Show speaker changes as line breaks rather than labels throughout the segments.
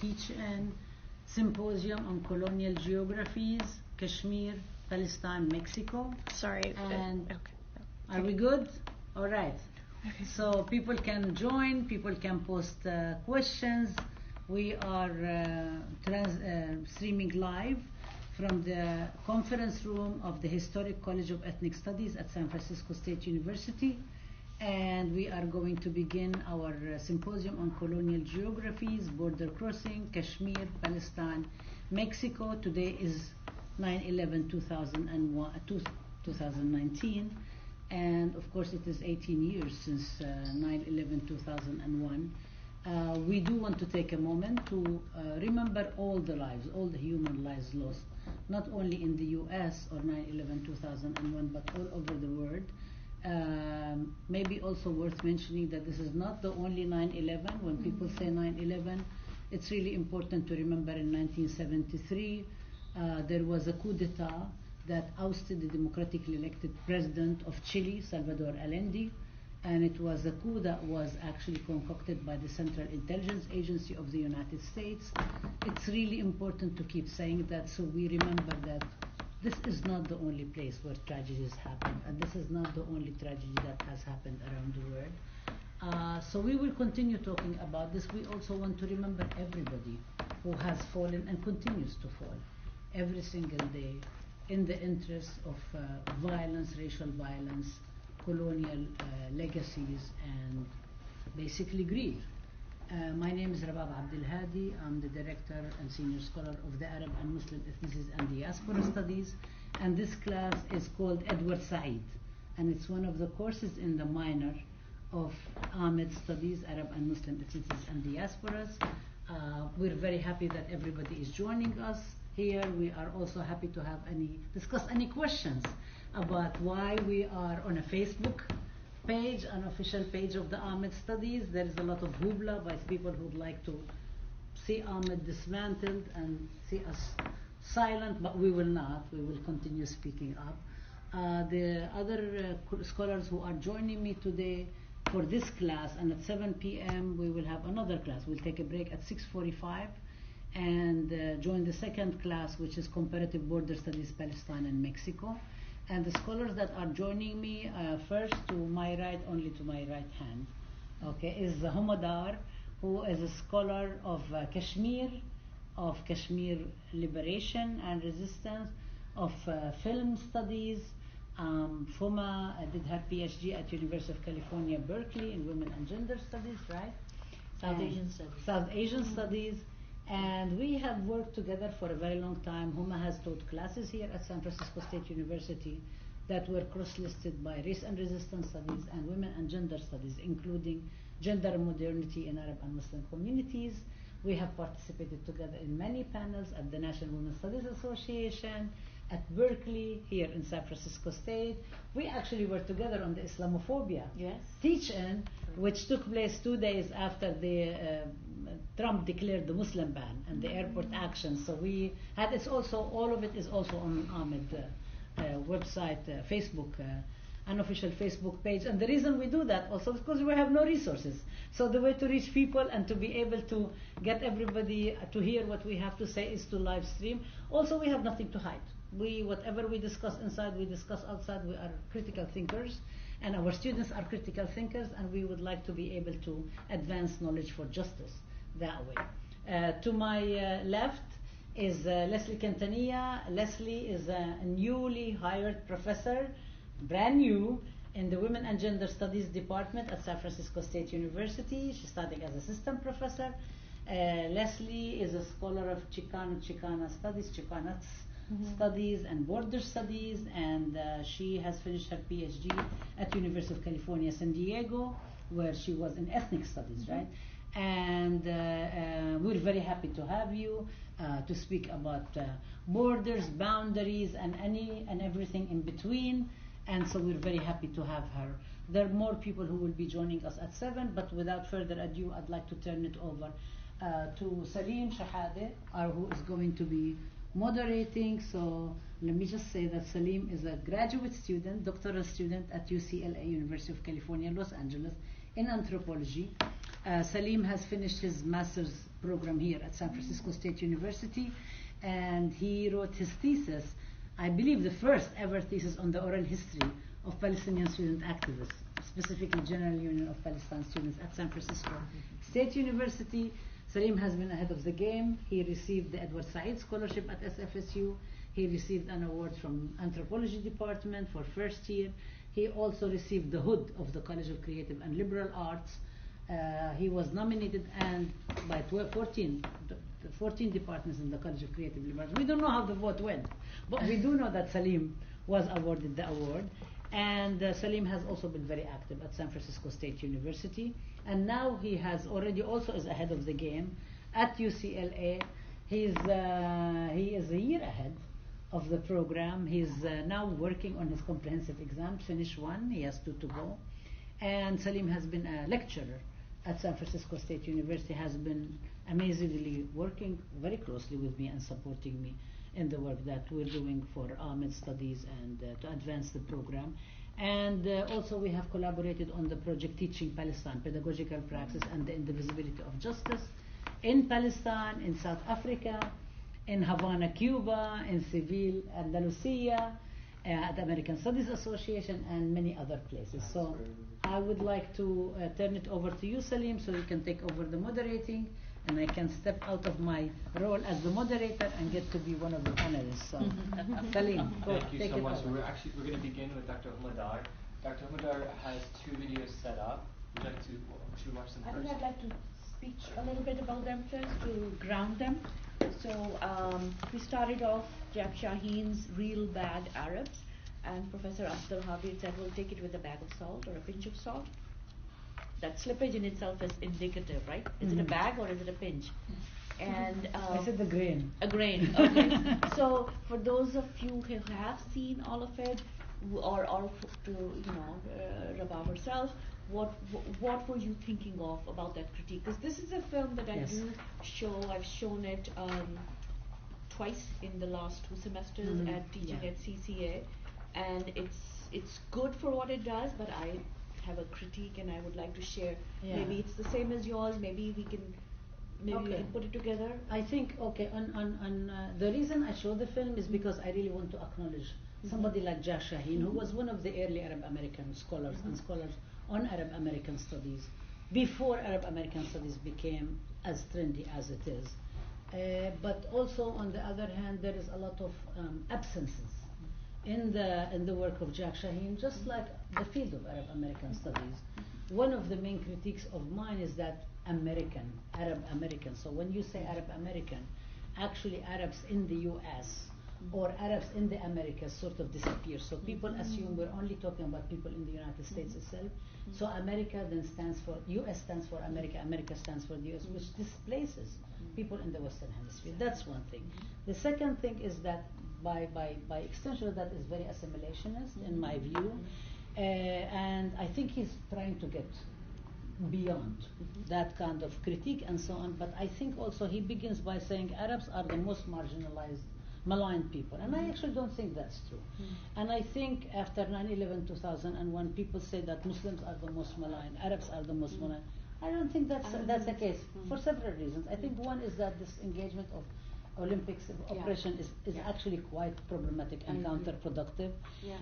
Teach-in Symposium on Colonial Geographies, Kashmir, Palestine, Mexico.
Sorry.
And
Okay.
are we good? All right. Okay. So people can join, people can post questions. We are streaming live from the conference room of the Historic College of Ethnic Studies at San Francisco State University. And we are going to begin our symposium on colonial geographies, border crossing, Kashmir, Palestine, Mexico. Today is 9/11/2019. And of course it is 18 years since 9/11/2001. We do want to take a moment to remember all the lives, all the human lives lost, not only in the US or 9/11/2001, but all over the world. Maybe also worth mentioning that this is not the only 9/11. When people say 9/11, it's really important to remember in 1973 there was a coup d'etat that ousted the democratically elected president of Chile, Salvador Allende, and it was a coup that was actually concocted by the Central Intelligence Agency of the United States. It's really important to keep saying that so we remember that this is not the only place where tragedies happen, and this is not the only tragedy that has happened around the world. So we will continue talking about this. We also want to remember everybody who has fallen and continues to fall every single day in the interest of violence, racial violence, colonial legacies, and basically greed. My name is Rabab Abdulhadi. I'm the Director and Senior Scholar of the Arab and Muslim Ethnicities and Diaspora Studies, and this class is called Edward Said, and it's one of the courses in the minor of AMED Studies, Arab and Muslim Ethnicities and Diasporas. We're very happy that everybody is joining us here. We are also happy to have discuss any questions about why we are on a Facebook page, an official page of the AMED Studies. There is a lot of hoopla by people who would like to see AMED dismantled and see us silent, but we will not. We will continue speaking up. The other scholars who are joining me today for this class, and at 7 p.m. we will have another class. We'll take a break at 6:45 and join the second class, which is Comparative Border Studies, Palestine and Mexico. And the scholars that are joining me first to my right, only to my right hand, okay, is Huma Dar, who is a scholar of Kashmir liberation and resistance, of film studies. Huma did her PhD at University of California, Berkeley in Women and Gender Studies, right? South Asian Studies. And we have worked together for a very long time. Huma has taught classes here at San Francisco State University that were cross-listed by Race and Resistance Studies and Women and Gender Studies, including Gender and Modernity in Arab and Muslim Communities. We have participated together in many panels at the National Women's Studies Association, at Berkeley, here in San Francisco State. We actually were together on the Islamophobia teach-in, which took place 2 days after the Trump declared the Muslim ban and the airport action. So we had, it's also, all of it is also on AMED website, Facebook, unofficial Facebook page. And the reason we do that also is because we have no resources. So the way to reach people and to be able to get everybody to hear what we have to say is to live stream. Also, we have nothing to hide. Whatever we discuss inside, we discuss outside. We are critical thinkers, and our students are critical thinkers, and we would like to be able to advance knowledge for justice that way. To my left is Leslie Quintanilla. Leslie is a newly hired professor, brand new, in the Women and Gender Studies Department at San Francisco State University. She's studying as assistant professor. Leslie is a scholar of Chicana studies, Chicanas studies and border studies, and she has finished her PhD at University of California, San Diego, where she was in ethnic studies, right? And we're very happy to have you to speak about borders, boundaries, and everything in between. And so we're very happy to have her. There are more people who will be joining us at 7, but without further ado, I'd like to turn it over to Salim Shahade, who is going to be moderating. So let me just say that Salim is a graduate student, doctoral student at UCLA, University of California, Los Angeles, in anthropology. Salim has finished his master's program here at San Francisco State University, and he wrote his thesis, I believe the first ever thesis on the oral history of Palestinian student activists, specifically General Union of Palestine Students at San Francisco State University. Salim has been ahead of the game. He received the Edward Said Scholarship at SFSU. He received an award from Anthropology Department for first year. He also received the Hood of the College of Creative and Liberal Arts. He was nominated and by 14 departments in the College of Creative Liberal Arts. We don't know how the vote went, but we do know that Salim was awarded the award. And Salim has also been very active at San Francisco State University. And now he has already also is ahead of the game at UCLA. He is a year ahead of the program. He's now working on his comprehensive exam, finished one, he has 2 to go. And Salim has been a lecturer at San Francisco State University, has been amazingly working very closely with me and supporting me in the work that we're doing for AMED Studies and to advance the program. And also we have collaborated on the project Teaching Palestine, Pedagogical Praxis and the Indivisibility of Justice in Palestine, in South Africa, in Havana, Cuba, in Seville, Andalusia, at the American Studies Association, and many other places. So I would like to turn it over to you, Salim, so you can take over the moderating, and I can step out of my role as the moderator and get to be one of the panelists. So, Salim, go.
Thank you so much. We're going to begin with Dr. Huma Dar. Dr. Huma Dar has 2 videos set up. Would you like to watch them first?
I think I'd like to speak a little bit about them first to ground them. So we started off Jack Shaheen's Real Bad Arabs, and Professor Abdulhadi said we'll take it with a bag of salt or a pinch of salt. That slippage in itself is indicative, right? Is it a bag or is it a pinch? And
I said the grain.
A grain, okay. So for those of you who have seen all of it, or to Rabab herself, what were you thinking of about that critique? Because this is a film that I do show. I've shown it twice in the last 2 semesters at teaching at CCA, and it's good for what it does, but I have a critique and I would like to share. Maybe it's the same as yours. Maybe we can we can put it together.
I think on the reason I show the film is because I really want to acknowledge somebody like Jack Shaheen, who was one of the early Arab American scholars and scholars on Arab American studies before Arab American studies became as trendy as it is. But also on the other hand, there is a lot of absences in the work of Jack Shaheen, just like the field of Arab American studies. One of the main critiques of mine is that Arab American. So when you say Arab American, actually Arabs in the US or Arabs in the Americas sort of disappear. So people assume we're only talking about people in the United States itself. So America then stands for, US stands for America, America stands for the US, which displaces people in the Western Hemisphere. That's one thing. The second thing is that by extension that is very assimilationist in my view, and I think he's trying to get beyond that kind of critique and so on. But I think also he begins by saying Arabs are the most marginalized, maligned people, and I actually don't think that's true. And I think after 9/11, 2001, people say that Muslims are the most maligned, Arabs are the most maligned. I don't think that's the case for several reasons. I think one is that this engagement of Olympics oppression is actually quite problematic and counterproductive.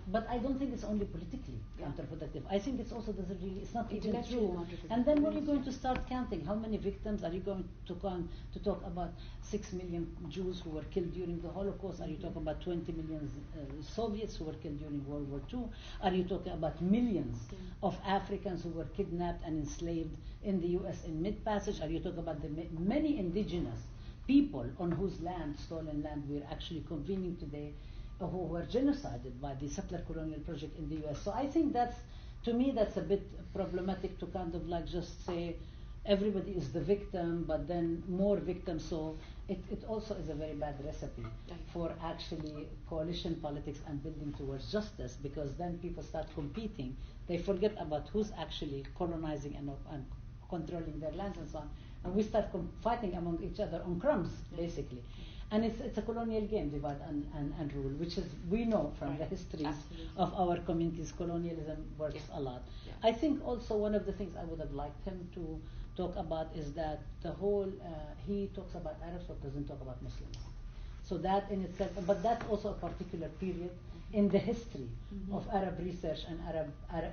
But I don't think it's only politically counterproductive. I think it's also it's not even true. And then when you're going to start counting, how many victims are you going to talk about? 6 million Jews who were killed during the Holocaust? Are you talking about 20 million Soviets who were killed during World War II? Are you talking about millions of Africans who were kidnapped and enslaved in the US in mid-passage? Are you talking about the many indigenous people on whose land, stolen land, we're actually convening today, who were genocided by the settler colonial project in the US? So I think to me, that's a bit problematic to kind of like just say everybody is the victim, but then more victims. So it also is a very bad recipe for actually coalition politics and building towards justice, because then people start competing. They forget about who's actually colonizing and controlling their lands and so on. And we start fighting among each other on crumbs, basically. And it's a colonial game, divide and rule, which is, we know from the histories of our communities, colonialism works a lot. I think also one of the things I would have liked him to talk about is that the whole, he talks about Arabs but doesn't talk about Muslims. So that in itself, but that's also a particular period in the history of Arab research and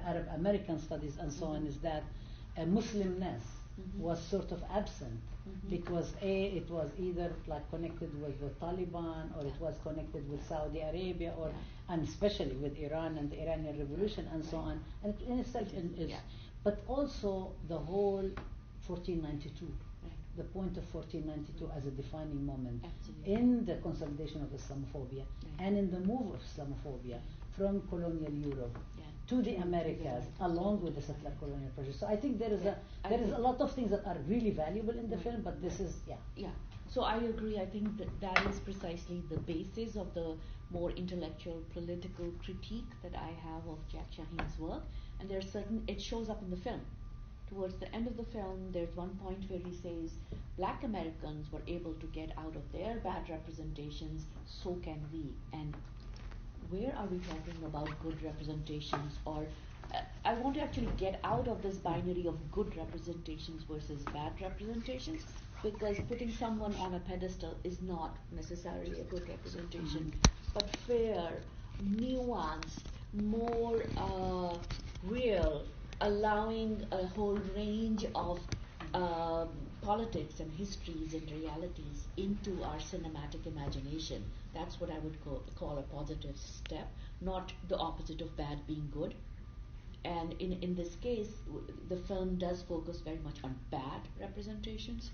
Arab American studies and so on, is that Muslimness was sort of absent because it was either like connected with the Taliban, or it was connected with Saudi Arabia, or and especially with Iran and the Iranian Revolution and so on. And in itself is, but also the whole 1492. The point of 1492 as a defining moment in the consolidation of Islamophobia and in the move of Islamophobia from colonial Europe to the Americas, along with the settler colonial project. So I think there is a lot of things that are really valuable in the film, but this is
So I agree. I think that is precisely the basis of the more intellectual political critique that I have of Jack Shaheen's work, and there's certain, it shows up in the film. Towards the end of the film, there's one point where he says, Black Americans were able to get out of their bad representations, so can we. And where are we talking about good representations? Or I want to actually get out of this binary of good representations versus bad representations, because putting someone on a pedestal is not necessarily a good representation, but fair, nuanced, more real, allowing a whole range of politics and histories and realities into our cinematic imagination. That's what I would call a positive step, not the opposite of bad being good. And in this case, the film does focus very much on bad representations.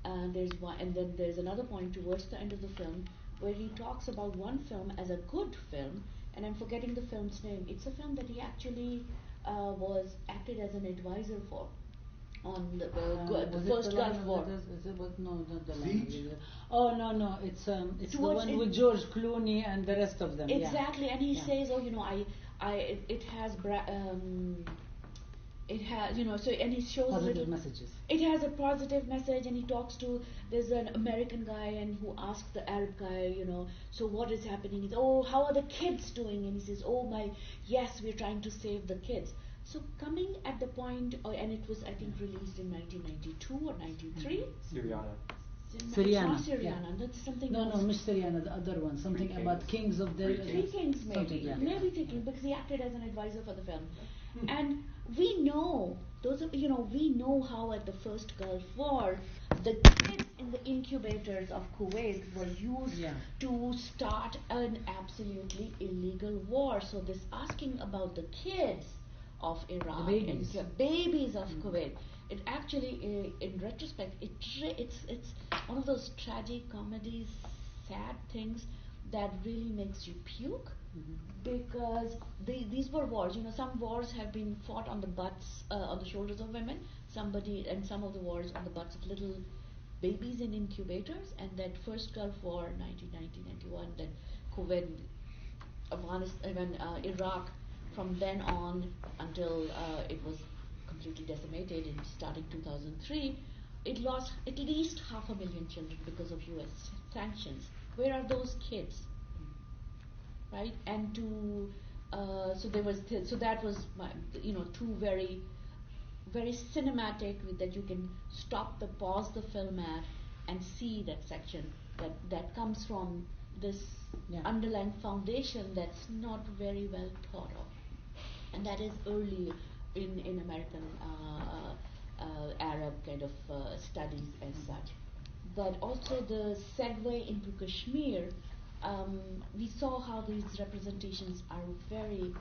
And then there's another point towards the end of the film where he talks about one film as a good film, and I'm forgetting the film's name. It's a film that he actually was acted as an advisor for on the first Gulf War.
No, not the language. Oh no, it's the one with George Clooney and the rest of them.
Exactly, and he says, it has so, and he shows
positive messages.
It has a positive message, and he talks to, there's an American guy and who asks the Arab guy, so what is happening? He's, how are the kids doing? And he says, yes, we're trying to save the kids. So coming at the point, and it was, I think, released in 1992 or 93.
Syriana.
Syriana.
Not Syriana, that's something else.
No, Miss Syriana, the other one. Something about Kings of the...
Three Kings, maybe. Maybe Three Kings, because he acted as an advisor for the film. And we know, we know how at the first Gulf War, the kids in the incubators of Kuwait were used to start an absolutely illegal war. So this asking about the kids of Iraq, the babies of Kuwait, it actually, in retrospect, it's one of those tragic comedies, sad things that really makes you puke, because these were wars. Some wars have been fought on the butts, on the shoulders of women. Some of the wars on the butts of little babies in incubators. And that first Gulf War, 1990-91, then Kuwait, Afghanistan, Iraq. From then on until it was completely decimated in starting 2003, it lost at least 500,000 children because of U.S. sanctions. Where are those kids? Right? And that was my, two very, very cinematic, that you can pause the film at and see that section that comes from this underlying foundation that's not very well thought of. And that is early in American Arab kind of studies as such. But also the segue into Kashmir, we saw how these representations are very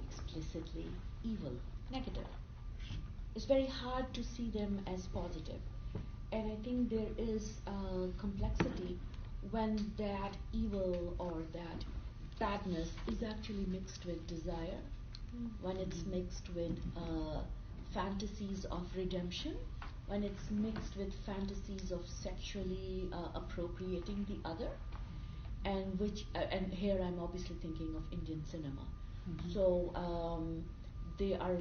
explicitly evil, negative. It's very hard to see them as positive. And I think there is complexity when that evil or that badness is actually mixed with desire, when it's mixed with fantasies of redemption, when it's mixed with fantasies of sexually appropriating the other, and here I'm obviously thinking of Indian cinema. So they are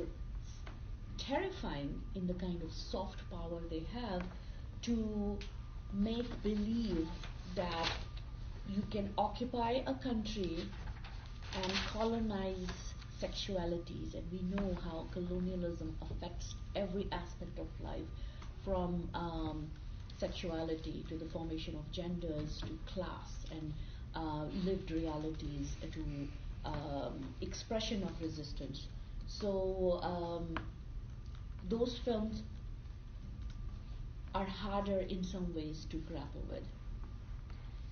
terrifying in the kind of soft power they have to make believe that you can occupy a country and colonize sexualities, and we know how colonialism affects every aspect of life, from sexuality to the formation of genders to class and lived realities to expression of resistance. So those films are harder in some ways to grapple with.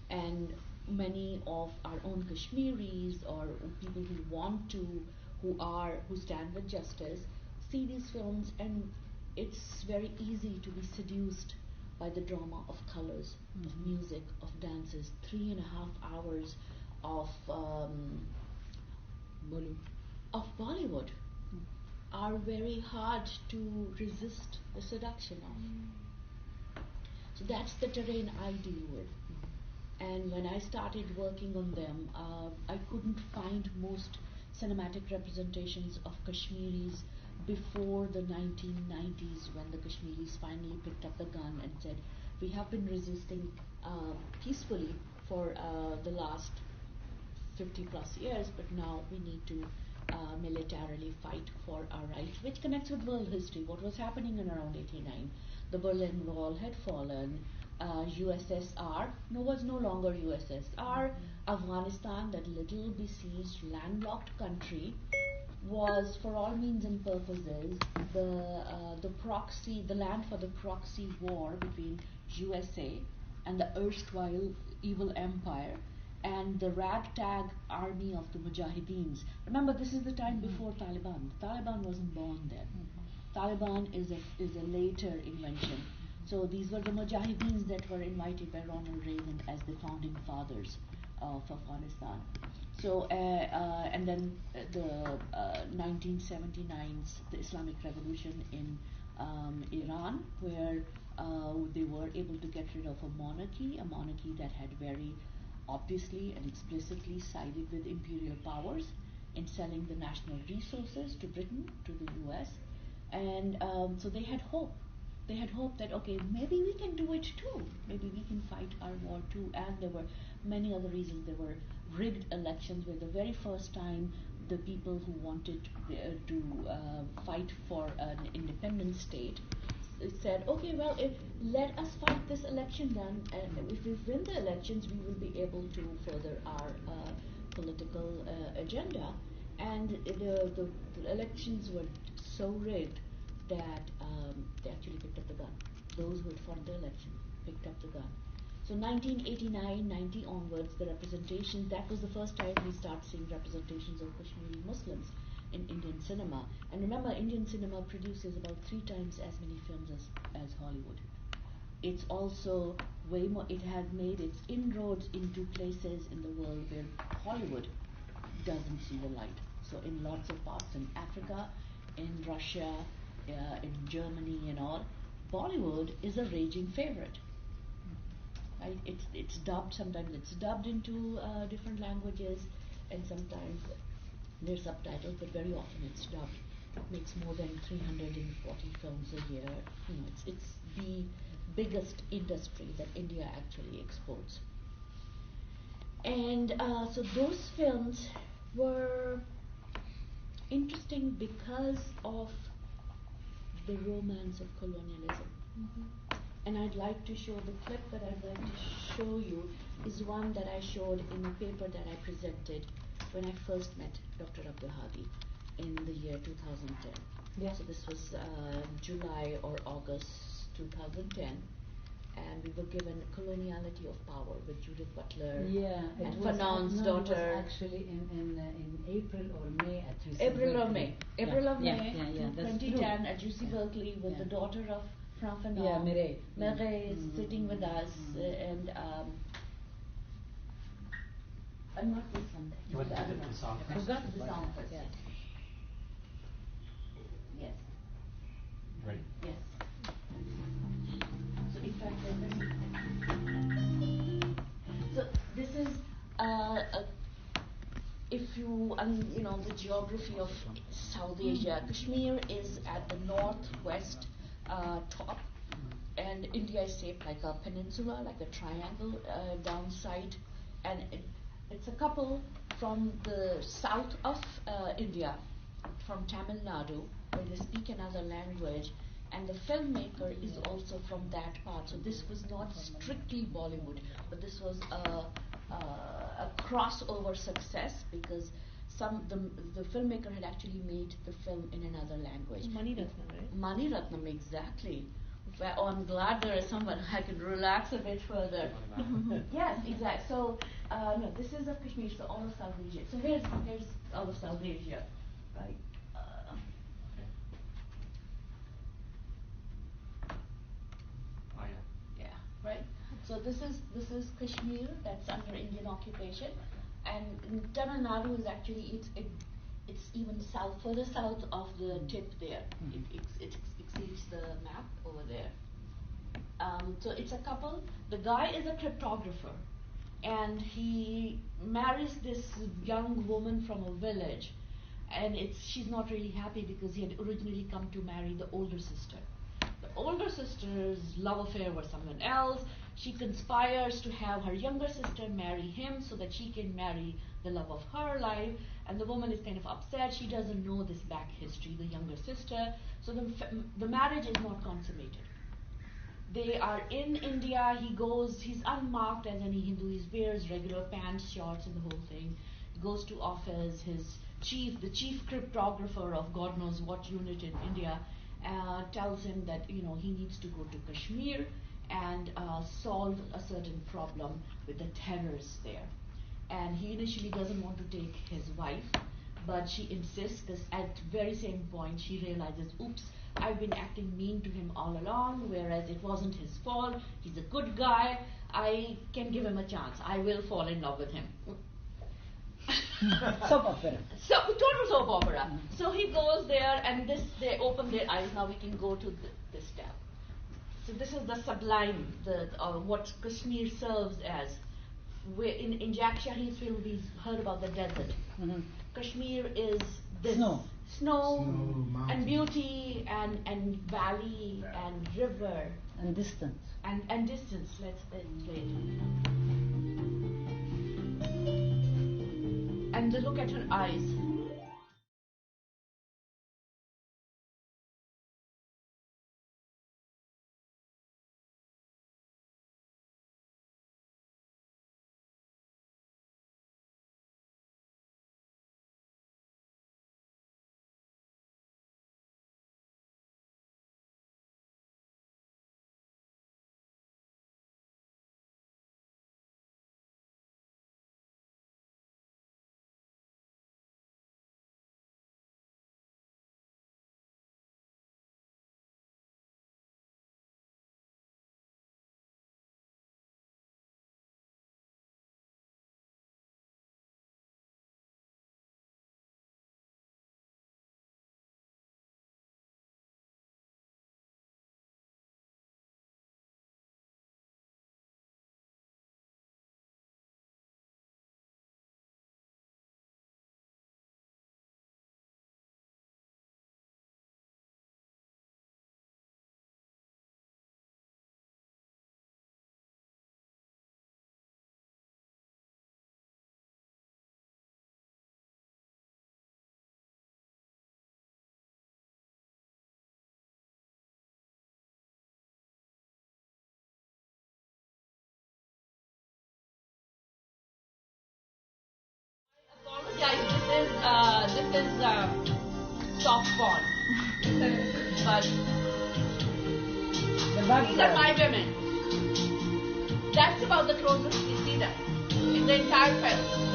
And many of our own Kashmiris or people who stand with justice see these films, and it's very easy to be seduced by the drama of colors, of music, of dances. 3.5 hours of Bollywood are very hard to resist the seduction of. So that's the terrain I deal with. And when I started working on them, I couldn't find most cinematic representations of Kashmiris before the 1990s, when the Kashmiris finally picked up the gun and said, we have been resisting peacefully for the last 50 plus years, but now we need to militarily fight for our rights, which connects with world history. What was happening in around 89? The Berlin Wall had fallen. USSR was no longer USSR. Afghanistan, that little besieged, landlocked country, was, for all means and purposes, the land for the proxy war between USA and the erstwhile evil empire and the ragtag army of the Mujahideens. Remember, this is the time before Taliban. Taliban wasn't born then. Taliban is a later invention. So these were the Mujahideens that were invited by Ronald Reagan as the founding fathers of Afghanistan. So and then the 1979's the Islamic Revolution in Iran, where they were able to get rid of a monarchy that had very obviously and explicitly sided with imperial powers in selling the national resources to Britain, to the US, and so they had hope. They had hoped that, okay, maybe we can do it too. Maybe we can fight our war too. And there were many other reasons. There were rigged elections where the very first time the people who wanted to fight for an independent state said, okay, well, let us fight this election then. And if we win the elections, we will be able to further our political agenda. And the elections were so rigged that they actually picked up the gun. Those who had fought the election picked up the gun. So 1989, 90 onwards, the representation, that was the first time we start seeing representations of Kashmiri Muslims in Indian cinema. And remember, Indian cinema produces about 3 times as many films as Hollywood. It's also way more, it has made its inroads into places in the world where Hollywood doesn't see the light. So in lots of parts in Africa, in Russia, in Germany and all, Bollywood is a raging favorite. Right? It's dubbed, sometimes it's dubbed into different languages, and sometimes there's subtitles, but very often it's dubbed. It makes more than 340 films a year. You know, it's the biggest industry that India actually exports. And so those films were interesting because of the romance of colonialism. And I'd like to show the clip that I'd like to show you is one that I showed in a paper that I presented when I first met Dr. Abdulhadi in the year 2010.
Yeah.
So this was July or August 2010. And we were given Coloniality of Power with Judith Butler and Fanon's daughter.
It was actually in April or May at UC
April
Berkeley.
or May. April or May 2010 at UC
Yeah.
Berkeley with the daughter of Frank Fanon.
Yeah, Mireille.
Mireille is sitting with us, and not this one.
You want to do the song
I
first?
forgot the song first.
Yeah.
Yes.
Ready?
Yes. So in fact, so this is if you the geography of South Asia. Kashmir is at the northwest top, and India is shaped like a peninsula, like a triangle downside, and it's a couple from the south of India, from Tamil Nadu, where they speak another language, and the filmmaker is also from that part. So this was not strictly Bollywood, but this was a crossover success because the filmmaker had actually made the film in another language.
Mani Ratnam, right?
Mani Ratnam, exactly. Oh, I'm glad there is someone I can relax a bit further. Yes, exactly. So, no, this is of Kashmir, so all of South Asia. So here's all of South Asia, right?
Oh yeah.
Yeah, right. So this is Kashmir, that's under Indian occupation, and Tamil Nadu is actually it's even further south of the tip there. It exceeds the map over there. So it's a couple. The guy is a cryptographer, and he marries this young woman from a village, and she's not really happy because he had originally come to marry the older sister. The older sister's love affair was someone else. She conspires to have her younger sister marry him so that she can marry the love of her life, and the woman is kind of upset. She doesn't know this back history, the younger sister, so the marriage is not consummated. They are in India. He's unmarked as any Hindu. He wears regular pants, shorts, and the whole thing. He goes to office. The chief cryptographer of God knows what unit in India, tells him that he needs to go to Kashmir and solve a certain problem with the terrorists there. And he initially doesn't want to take his wife, but she insists because at the very same point she realizes, oops, I've been acting mean to him all along, whereas it wasn't his fault. He's a good guy. I can give him a chance. I will fall in love with him.
Soap opera.
So total soap opera. So he goes there, and they open their eyes. Now we can go to this tab. So this is the sublime, what Kashmir serves as. In Jack Shahi's film, we heard about the desert. Kashmir is this snow and beauty and valley and river
and distance.
And distance. Let's play it. And look at her eyes. This is soft porn. But these are my women. That's about the closest we see them in the entire film.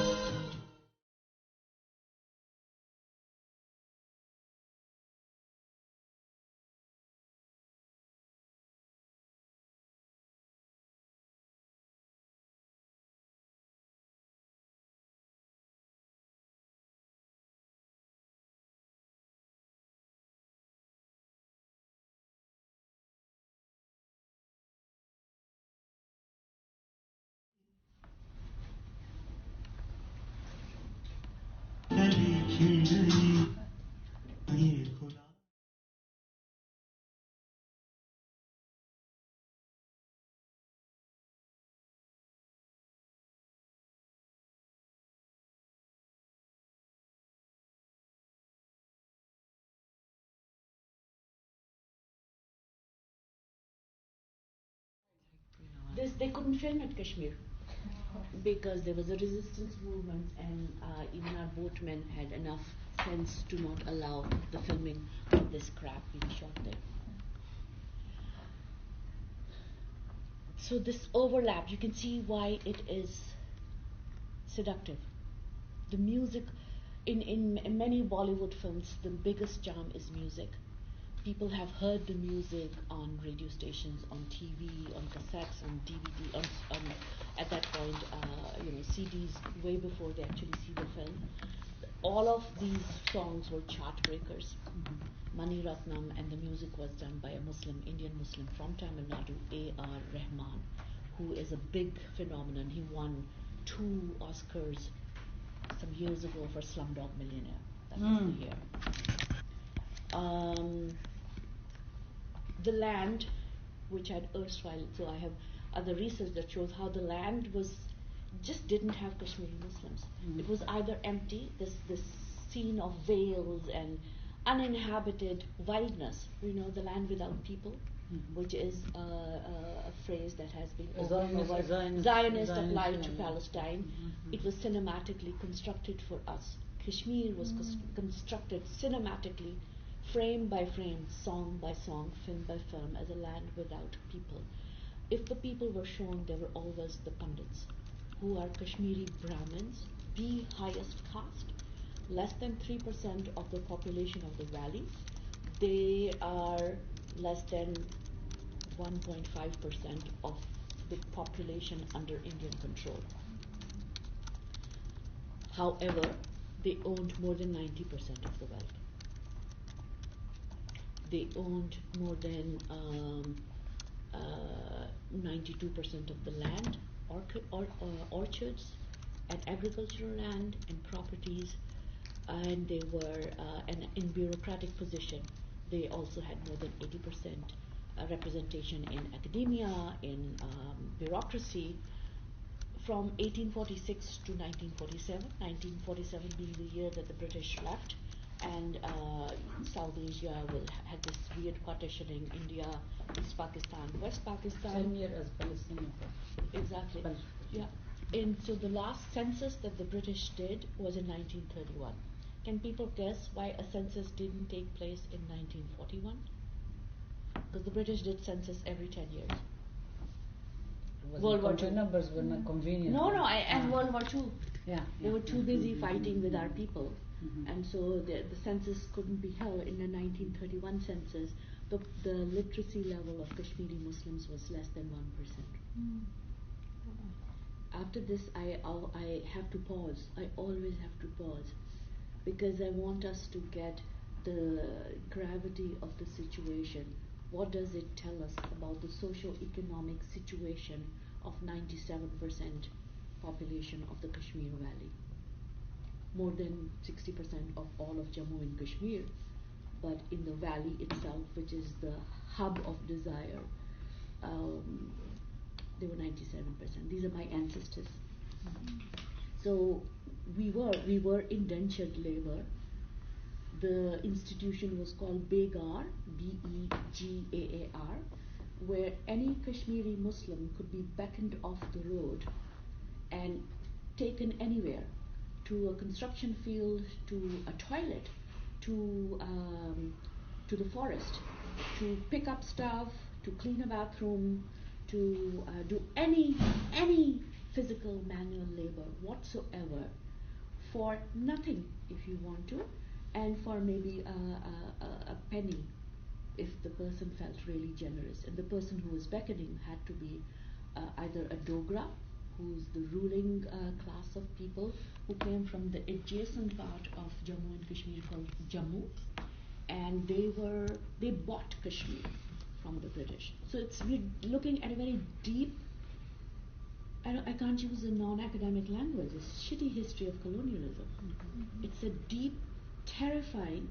they couldn't film at Kashmir because there was a resistance movement, and even our boatmen had enough sense to not allow the filming of this crap being shot there. So this overlap, you can see why it is seductive. The music, in many Bollywood films, the biggest charm is music. People have heard the music on radio stations, on TV, on cassettes, on DVD, on at that point, CDs, way before they actually see the film. All of these songs were chart breakers. Mani Ratnam, and the music was done by a Muslim, Indian Muslim from Tamil Nadu, A.R. Rahman, who is a big phenomenon. He won 2 Oscars some years ago for Slumdog Millionaire. That was the year. The land, which had erstwhile, so I have other research that shows how the land just didn't have Kashmiri Muslims. It was either empty, this scene of vales and uninhabited wildness, the land without people, which is a phrase that has been Zionist applied to Palestine. It was cinematically constructed for us. Kashmir was constructed cinematically, frame by frame, song by song, film by film, as a land without people. If the people were shown, they were always the Pandits, who are Kashmiri Brahmins, the highest caste, less than 3% of the population of the valley. They are less than 1.5% of the population under Indian control. However, they owned more than 90% of the wealth. They owned more than 92% of the land, orchards, and agricultural land and properties, and they were in bureaucratic position. They also had more than 80% representation in academia, in bureaucracy, from 1846 to 1947, 1947 being the year that the British left, and South Asia had this weird partitioning, India, East Pakistan, West Pakistan.
Same year as Palestine.
Exactly. Yeah. And so the last census that the British did was in 1931. Can people guess why a census didn't take place in 1941? Because the British did census every 10 years. World War II.
Numbers were not convenient.
And World War II. They were too busy fighting with our people. And so the census couldn't be held. In the 1931 census, the literacy level of Kashmiri Muslims was less than 1%. After this, I have to pause. I always have to pause, because I want us to get the gravity of the situation. What does it tell us about the socio-economic situation of 97% population of the Kashmir Valley? More than 60% of all of Jammu and Kashmir, but in the valley itself, which is the hub of desire, they were 97%. These are my ancestors. So we were indentured labor. The institution was called Begar, Begaar, where any Kashmiri Muslim could be beckoned off the road and taken anywhere, to a construction field, to a toilet, to the forest, to pick up stuff, to clean a bathroom, to do any physical manual labor whatsoever, for nothing if you want to, and for maybe a penny if the person felt really generous. And the person who was beckoning had to be either a Dogra, who's the ruling class of people who came from the adjacent part of Jammu and Kashmir called Jammu, and they bought Kashmir from the British. So we're looking at a very deep, I can't use a non-academic language, a shitty history of colonialism. It's a deep, terrifying,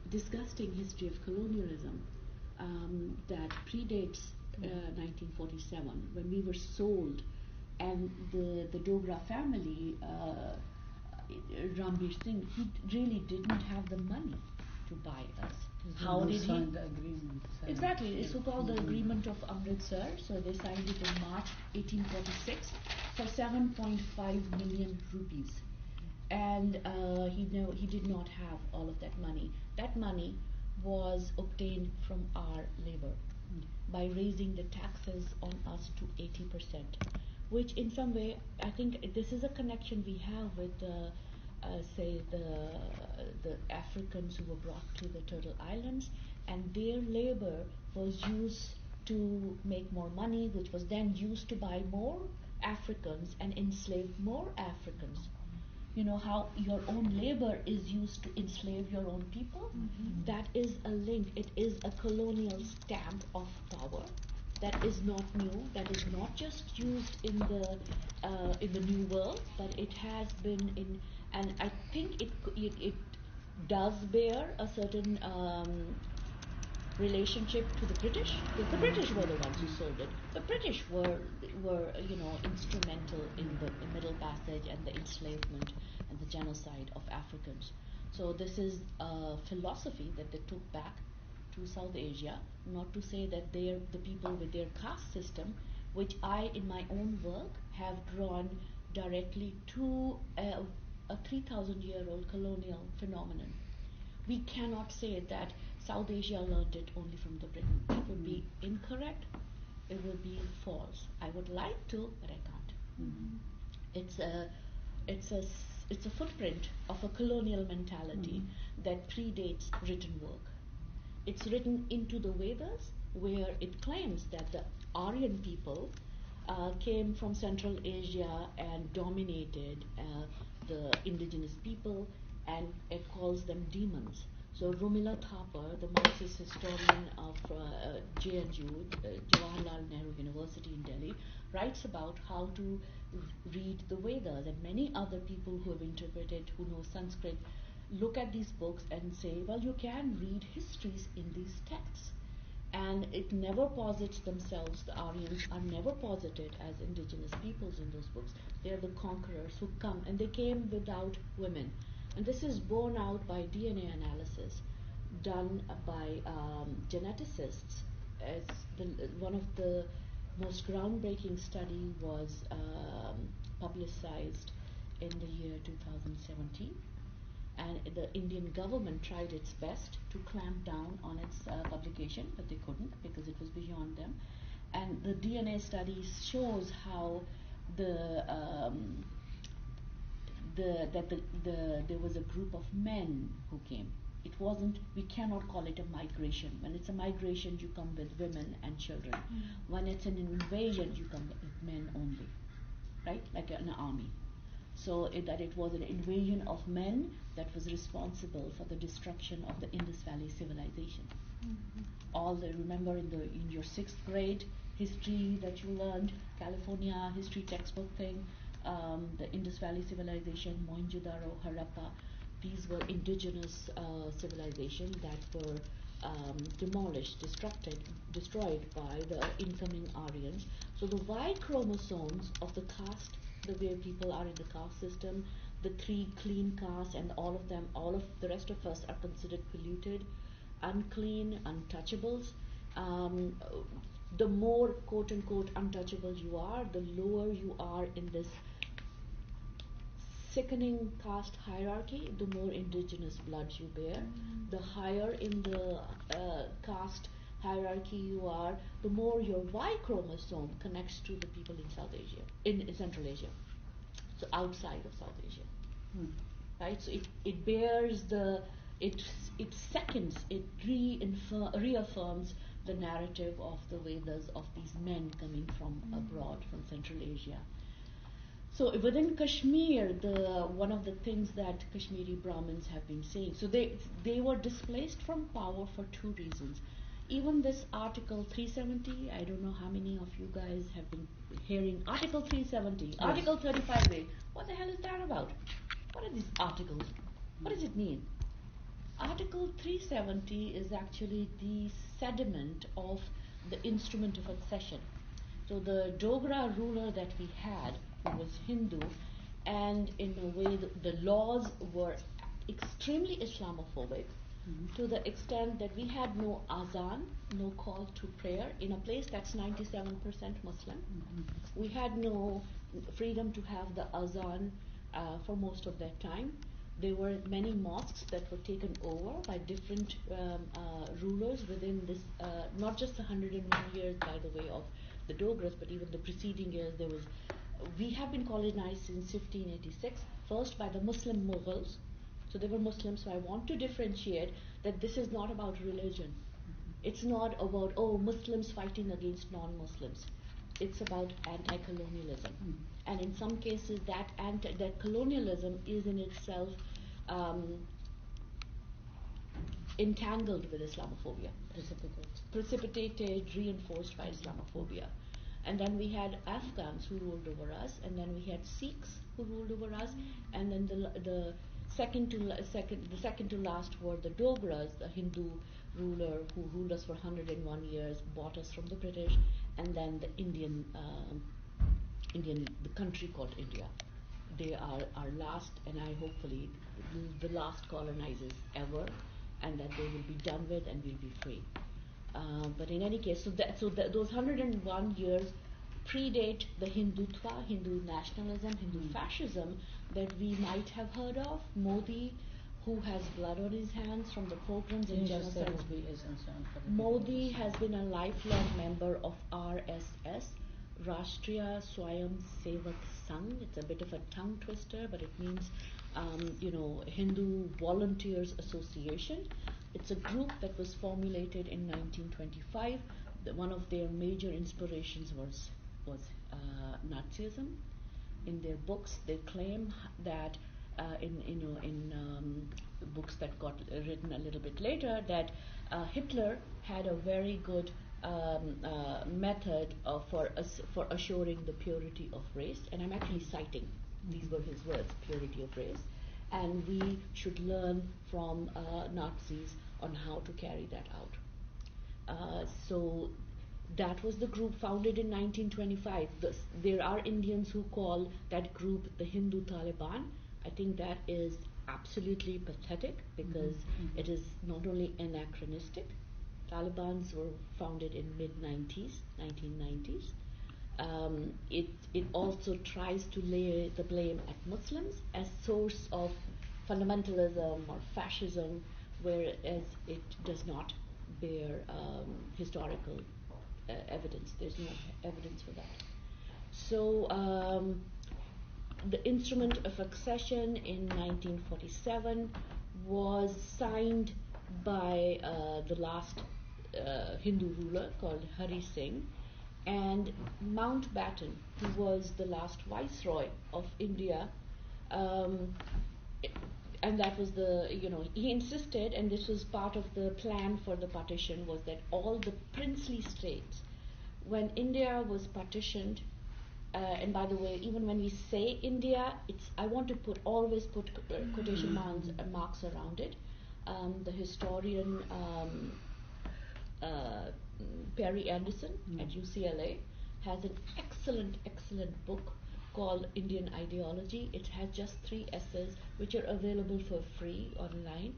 disgusting history of colonialism that predates 1947, when we were sold, and the Dogra family, Rambir Singh, he really didn't have the money to buy us. How did he
signed the agreement?
Exactly, it's so-called the Agreement of Amritsar. So they signed it in March 1846 for 7.5 million rupees, and he did not have all of that money. That money was obtained from our labor by raising the taxes on us to 80%, which in some way I think this is a connection we have with say the Africans who were brought to the Turtle Islands, and their labor was used to make more money, which was then used to buy more Africans and enslave more Africans. You know how your own labor is used to enslave your own people? That is a link. It is a colonial stamp of power. That is not new. That is not just used in the New World, but it has been in, and I think it does bear a certain relationship to the British, because the British were the ones who sold it. The British were instrumental in the Middle Passage and the enslavement and the genocide of Africans. So this is a philosophy that they took back to South Asia, not to say that the people with their caste system, which I in my own work have drawn directly to a 3,000-year-old colonial phenomenon. We cannot say that South Asia learned it only from the Britain. It would be incorrect. It would be false. I would like to, but I can't. It's a footprint of a colonial mentality that predates written work. It's written into the Vedas, where it claims that the Aryan people came from Central Asia and dominated the indigenous people, and it calls them demons. So Rumila Thapar, the Marxist historian of JNU, Jawaharlal Nehru University in Delhi, writes about how to read the Vedas, and many other people who have interpreted, who know Sanskrit, look at these books and say, well, you can read histories in these texts. And it never posits themselves, the Aryans are never posited as indigenous peoples in those books. They are the conquerors who come, and they came without women. And this is borne out by DNA analysis done by geneticists. As one of the most groundbreaking study was publicized in the year 2017. And the Indian government tried its best to clamp down on its publication, but they couldn't because it was beyond them. And the DNA study shows how there was a group of men who came. It wasn't, we cannot call it a migration. When it's a migration, you come with women and children. When it's an invasion, you come with men only, right? Like an army. So that it was an invasion of men that was responsible for the destruction of the Indus Valley civilization. Remember in your 6th grade history that you learned, California history textbook thing, the Indus Valley civilization, Mohenjo-daro, Harappa, these were indigenous civilizations that were demolished, destroyed by the incoming Aryans. So the Y chromosomes of the caste, the way people are in the caste system, the 3 clean castes, and all of the rest of us are considered polluted, unclean, untouchables. The more quote-unquote untouchable you are, the lower you are in this sickening caste hierarchy, the more indigenous blood you bear. The higher in the caste hierarchy you are, the more your Y chromosome connects to the people in South Asia, in Central Asia, so outside of South Asia, right? So it bears it seconds, it reaffirms the narrative of the Vedas of these men coming from abroad, from Central Asia. So within Kashmir, one of the things that Kashmiri Brahmins have been saying, so they were displaced from power for 2 reasons. Even this Article 370, I don't know how many of you guys have been hearing Article 370, yes. Article 35A. What the hell is that about? What are these articles? What does it mean? Article 370 is actually the sediment of the instrument of accession. So the Dogra ruler that we had, who was Hindu, and in a way the laws were extremely Islamophobic, to the extent that we had no azan, no call to prayer in a place that's 97% Muslim. We had no freedom to have the azan for most of that time. There were many mosques that were taken over by different rulers within this, not just the 101 years, by the way, of the Dogras, but even the preceding years. We have been colonized since 1586, first by the Muslim Mughals. So they were Muslims. So I want to differentiate that this is not about religion. It's not about, Muslims fighting against non-Muslims. It's about anti-colonialism. And in some cases, that colonialism is in itself entangled with Islamophobia. Precipitated, reinforced by Islamophobia. And then we had Afghans who ruled over us, and then we had Sikhs who ruled over us, and then the second to last were the Dogras, the Hindu ruler who ruled us for 101 years, bought us from the British, and then the the country called India. They are our last, and I hopefully the last colonizers ever, and that they will be done with and we'll be free. But in any case, those 101 years predate the Hindutva, Hindu nationalism, Hindu fascism that we might have heard of. Modi, who has blood on his hands from the pogroms and genocide. Modi has been a lifelong member of RSS, Rashtriya Swayam Sevak Sangh. It's a bit of a tongue twister, but it means, Hindu Volunteers Association. It's a group that was formulated in 1925. One of their major inspirations was Nazism. In their books, they claim that in books that got written a little bit later, that Hitler had a very good method for assuring the purity of race, and I'm actually citing, these were his words, purity of race, and we should learn from Nazis on how to carry that out. So that was the group founded in 1925. There are Indians who call that group the Hindu Taliban. I think that is absolutely pathetic because it is not only anachronistic. Talibans were founded in mid-1990s. It also tries to lay the blame at Muslims as source of fundamentalism or fascism, whereas it does not bear historical evidence. There's no evidence for that. So the instrument of accession in 1947 was signed by the last Hindu ruler called Hari Singh, and Mountbatten, who was the last viceroy of India, and that was he insisted, and this was part of the plan for the partition, was that all the princely states, when India was partitioned, and by the way, even when we say India, I want to always put quotation marks around it. The historian Perry Anderson at UCLA has an excellent book called Indian Ideology. It has just 3 essays which are available for free online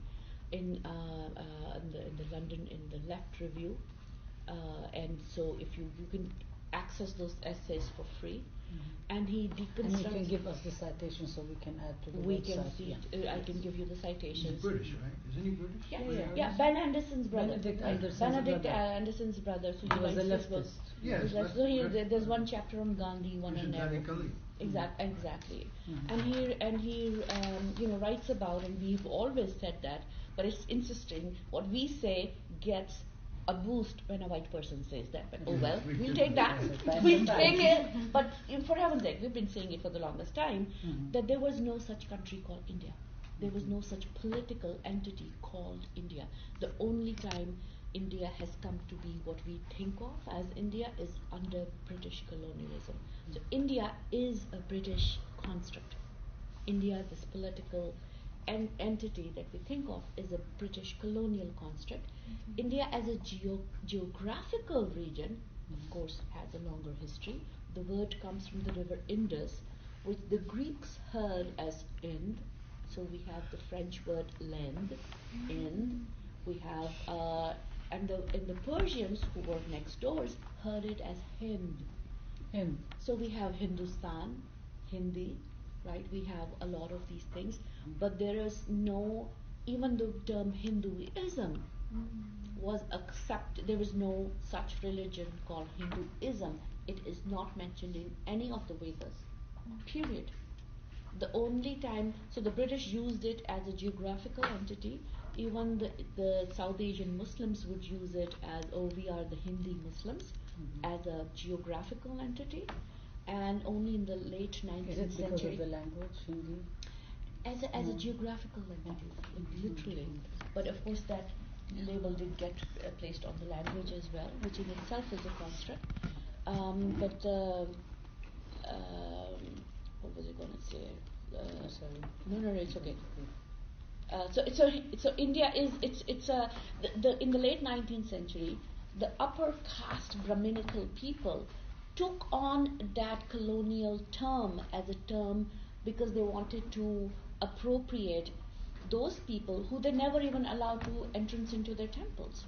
in the London, in the Left Review, and so if you can access those essays for free. And he deconstructs.
And you can give us the citation so we can add to the
we
website.
Can see. I can give you the citations.
He's British, right? Isn't he British?
Yeah. Ben Anderson's brother.
Benedict
Anderson's brother. So
he was a leftist.
Yes.
So there's one chapter on Gandhi, one on Nehru. Exactly. And he writes about, and we've always said that, but it's interesting. What we say gets a boost when a white person says that. But we'll take that. We'll take it. But for heaven's sake, we've been saying it for the longest time, that there was no such country called India. There was no such political entity called India. The only time India has come to be what we think of as India is under British colonialism. So India is a British construct. India, this political entity that we think of, is a British colonial construct. India as a geographical region, of course, has a longer history. The word comes from the river Indus, which the Greeks heard as Ind, So we have the French word land, in. We have, and the Persians who were next doors heard it as Hind.
Hind.
So we have Hindustan, Hindi, right? We have a lot of these things, but there is no, even the term Hinduism was accepted. There was no such religion called Hinduism. It is not mentioned in any of the Vedas. Period. The only time, so the British used it as a geographical entity. Even the South Asian Muslims would use it as, oh, we are the Hindi Muslims, as a geographical entity. And only in the late 19th
Is it because
century.
of the language, Hindi?
As a geographical entity, literally. But of course that label did get placed on the language as well, which in itself is a construct. What was I going to say?
Sorry.
No, it's okay. So India is in the late 19th century, the upper caste Brahminical people took on that colonial term as a term because they wanted to appropriate those people who they never even allowed to entrance into their temples.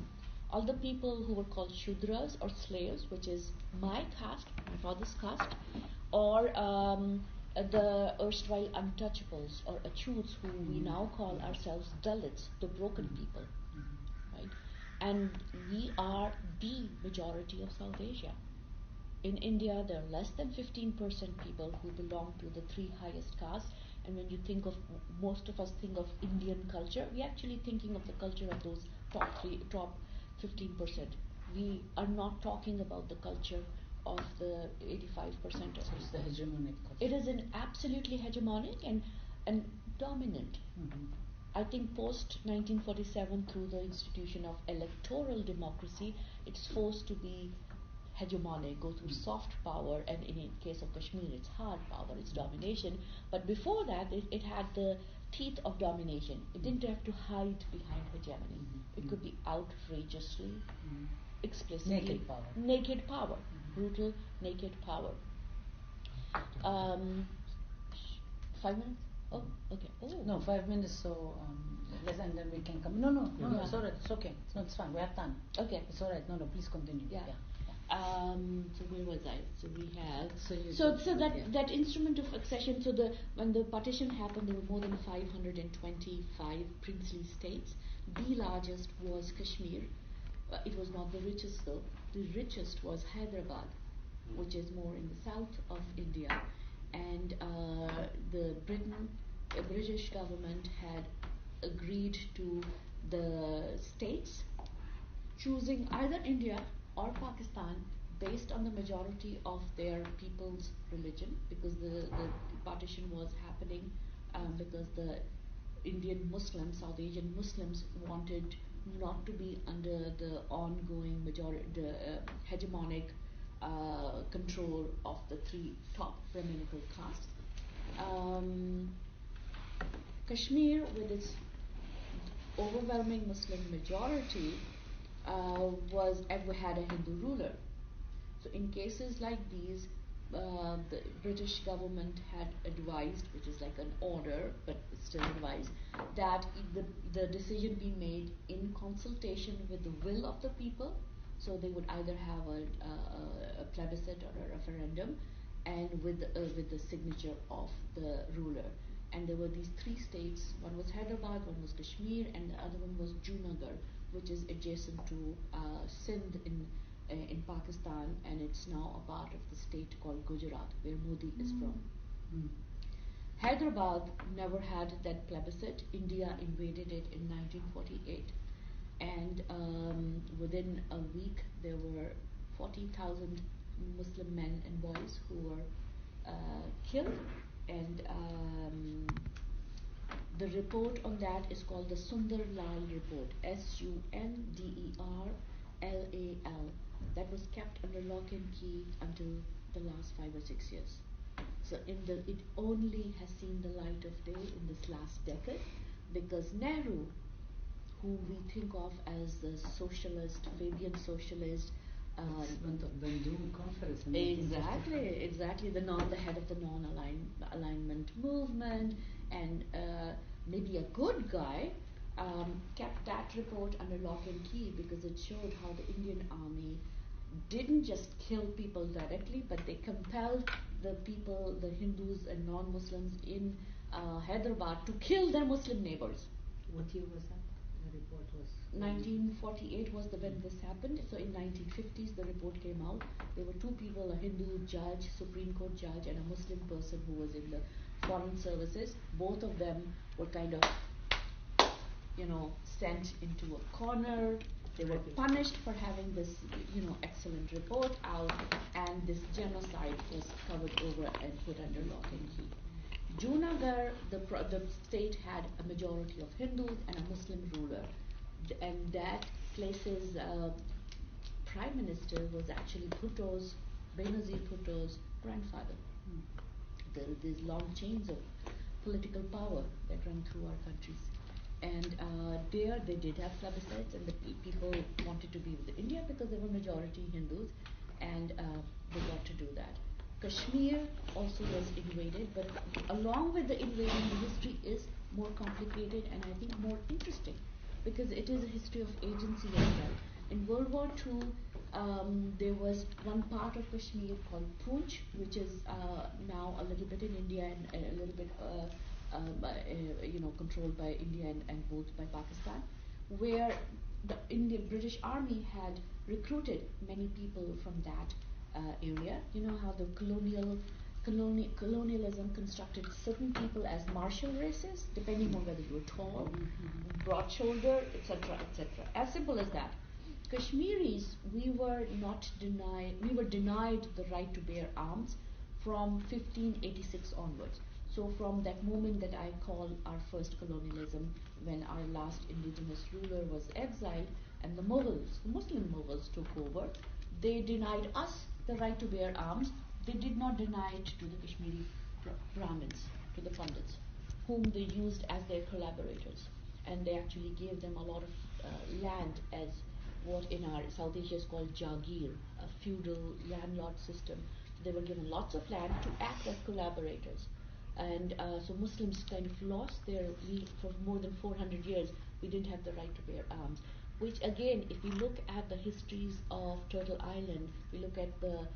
All the people who were called Shudras or slaves, which is my caste, my father's caste, or the erstwhile untouchables or achoots, who we now call ourselves Dalits, the broken people, right? And we are the majority of South Asia. In India, there are less than 15% people who belong to the three highest castes. And when you think of, most of us think of Indian culture, we're actually thinking of the culture of those top 15%. We are not talking about the culture of the 85% of
So it's the hegemonic culture.
It is an absolutely hegemonic and dominant. I think post 1947, through the institution of electoral democracy, it's forced to be hegemonic, go through soft power, and in case of Kashmir, it's hard power, it's domination. But before that, it had the teeth of domination. It didn't have to hide behind hegemony. It could be outrageously, explicitly naked power, brutal, naked power. 5 minutes? Oh, okay. Oh.
No, 5 minutes, so yes, and then we can come. No, it's all right. It's okay. No, it's fine. We have time.
Okay.
It's all right. No, please continue.
Yeah. So where was I? So we have.
So
that instrument of accession. So when the partition happened, there were more than 525 princely states. The largest was Kashmir. It was not the richest though. The richest was Hyderabad, which is more in the south of India, and the British government had agreed to the states choosing either India or Pakistan based on the majority of their people's religion, because the partition was happening because the Indian Muslims, South Asian Muslims, wanted not to be under the ongoing hegemonic control of the three top Brahminical castes. Kashmir, with its overwhelming Muslim majority, had a Hindu ruler. So in cases like these, the British government had advised, which is like an order, but it's still advised, that the decision be made in consultation with the will of the people. So they would either have a plebiscite or a referendum, and with the signature of the ruler. And there were these three states. One was Hyderabad, one was Kashmir, and the other one was Junagadh, which is adjacent to Sindh in Pakistan, and it's now a part of the state called Gujarat, where Modi is from. Hyderabad never had that plebiscite. India invaded it in 1948, and within a week there were 40,000 Muslim men and boys who were killed, and the report on that is called the Sunderlal Report, Sunderlal. That was kept under lock and key until the last 5 or 6 years. So it only has seen the light of day in this last decade, because Nehru, who we think of as the socialist, Fabian socialist,
of Bandung conference.
Exactly. The head of the non-alignment movement, and maybe a good guy, kept that report under lock and key because it showed how the Indian army didn't just kill people directly, but they compelled the people, the Hindus and non-Muslims in Hyderabad to kill their Muslim neighbors.
What year was that? The report was
1948 was when this happened. So in 1950s the report came out. There were two people, a Hindu judge, Supreme Court judge, and a Muslim person who was in the foreign services. Both of them were kind of, sent into a corner. They were punished for having this, excellent report out, and this genocide was covered over and put under lock and key. Junagadh, the state had a majority of Hindus and a Muslim ruler, and that place's prime minister was actually Benazir Bhutto's grandfather. There's long chains of political power that run through our countries. And there they did have plebiscites, and the people wanted to be with India because they were majority Hindus, and they got to do that. Kashmir also was invaded, but along with the invasion, the history is more complicated and I think more interesting because it is a history of agency as well. In World War II, there was one part of Kashmir called Poonch, which is now a little bit in India and a little bit controlled by India and both by Pakistan, where the Indian British Army had recruited many people from that area. You know how the colonialism constructed certain people as martial races, depending on whether you were tall, broad-shouldered, etc., etc. As simple as that. Kashmiris, we were denied the right to bear arms from 1586 onwards. So from that moment that I call our first colonialism, when our last indigenous ruler was exiled and the Mughals, the Muslim Mughals took over, they denied us the right to bear arms. They did not deny it to the Kashmiri Brahmins, to the Pandits, whom they used as their collaborators. And they actually gave them a lot of land as what in our South Asia is called Jagir, a feudal landlord system. So they were given lots of land to act as collaborators. And so Muslims kind of lost for more than 400 years, we didn't have the right to bear arms. Which again, if we look at the histories of Turtle Island, we look at the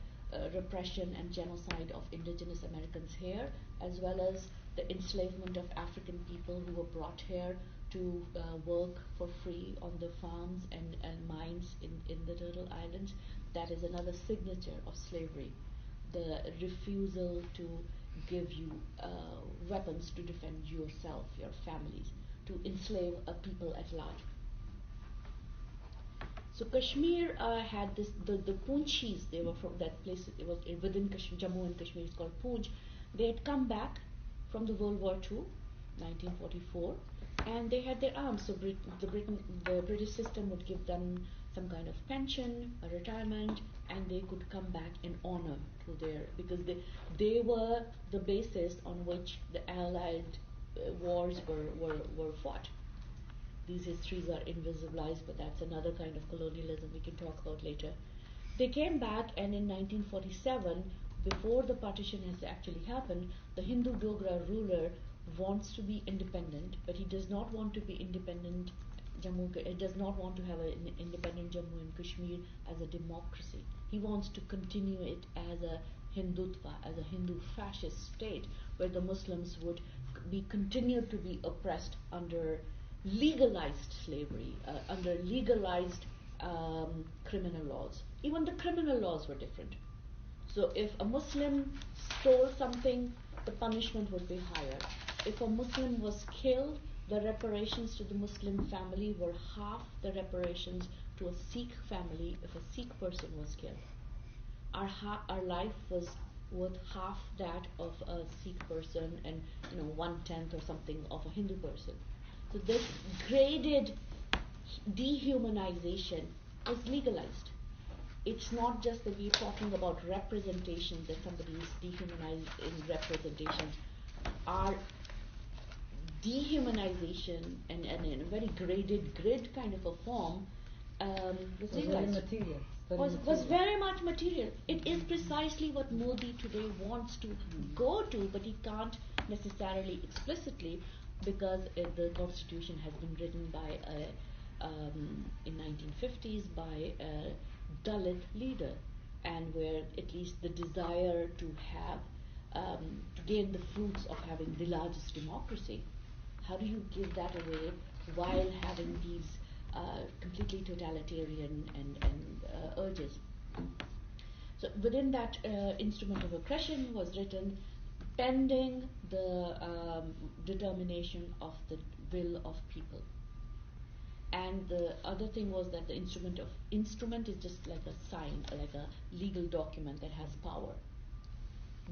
repression and genocide of indigenous Americans here, as well as the enslavement of African people who were brought here to work for free on the farms and mines in the Turtle Islands. That is another signature of slavery, the refusal to give you weapons to defend yourself, your families, to enslave a people at large. So Kashmir had this, the Poonchis, they were from that place, it was within Kashmir, Jammu and Kashmir, it's called Poonch. They had come back from the World War II, 1944, and they had their arms. So the British system would give them some kind of pension, a retirement, and they could come back in honor to their, because they were the basis on which the Allied wars were fought. These histories are invisibilized, but that's another kind of colonialism we can talk about later. They came back, and in 1947, before the partition has actually happened, the Hindu Dogra ruler wants to be independent, but he does not want to be independent. Does not want to have an independent Jammu and Kashmir as a democracy. He wants to continue it as a Hindutva, as a Hindu fascist state, where the Muslims would be continued to be oppressed under legalized slavery, under legalized criminal laws. Even the criminal laws were different. So if a Muslim stole something, the punishment would be higher. If a Muslim was killed, the reparations to the Muslim family were half the reparations to a Sikh family if a Sikh person was killed. Our life was worth half that of a Sikh person, and 1/10 or something of a Hindu person. So this graded dehumanization was legalized. It's not just that we're talking about representation, that somebody is dehumanized in representation. Our dehumanization and in a very graded grid kind of a form was legalized. Was very much material. It is precisely what Modi today wants to go to, but he can't necessarily explicitly. because the constitution has been written by in 1950s by a Dalit leader, and where at least the desire to have to gain the fruits of having the largest democracy. How do you give that away while having these completely totalitarian and urges? So within that instrument of oppression was written pending the determination of the will of people. And the other thing was that the instrument is just like a sign, like a legal document that has power.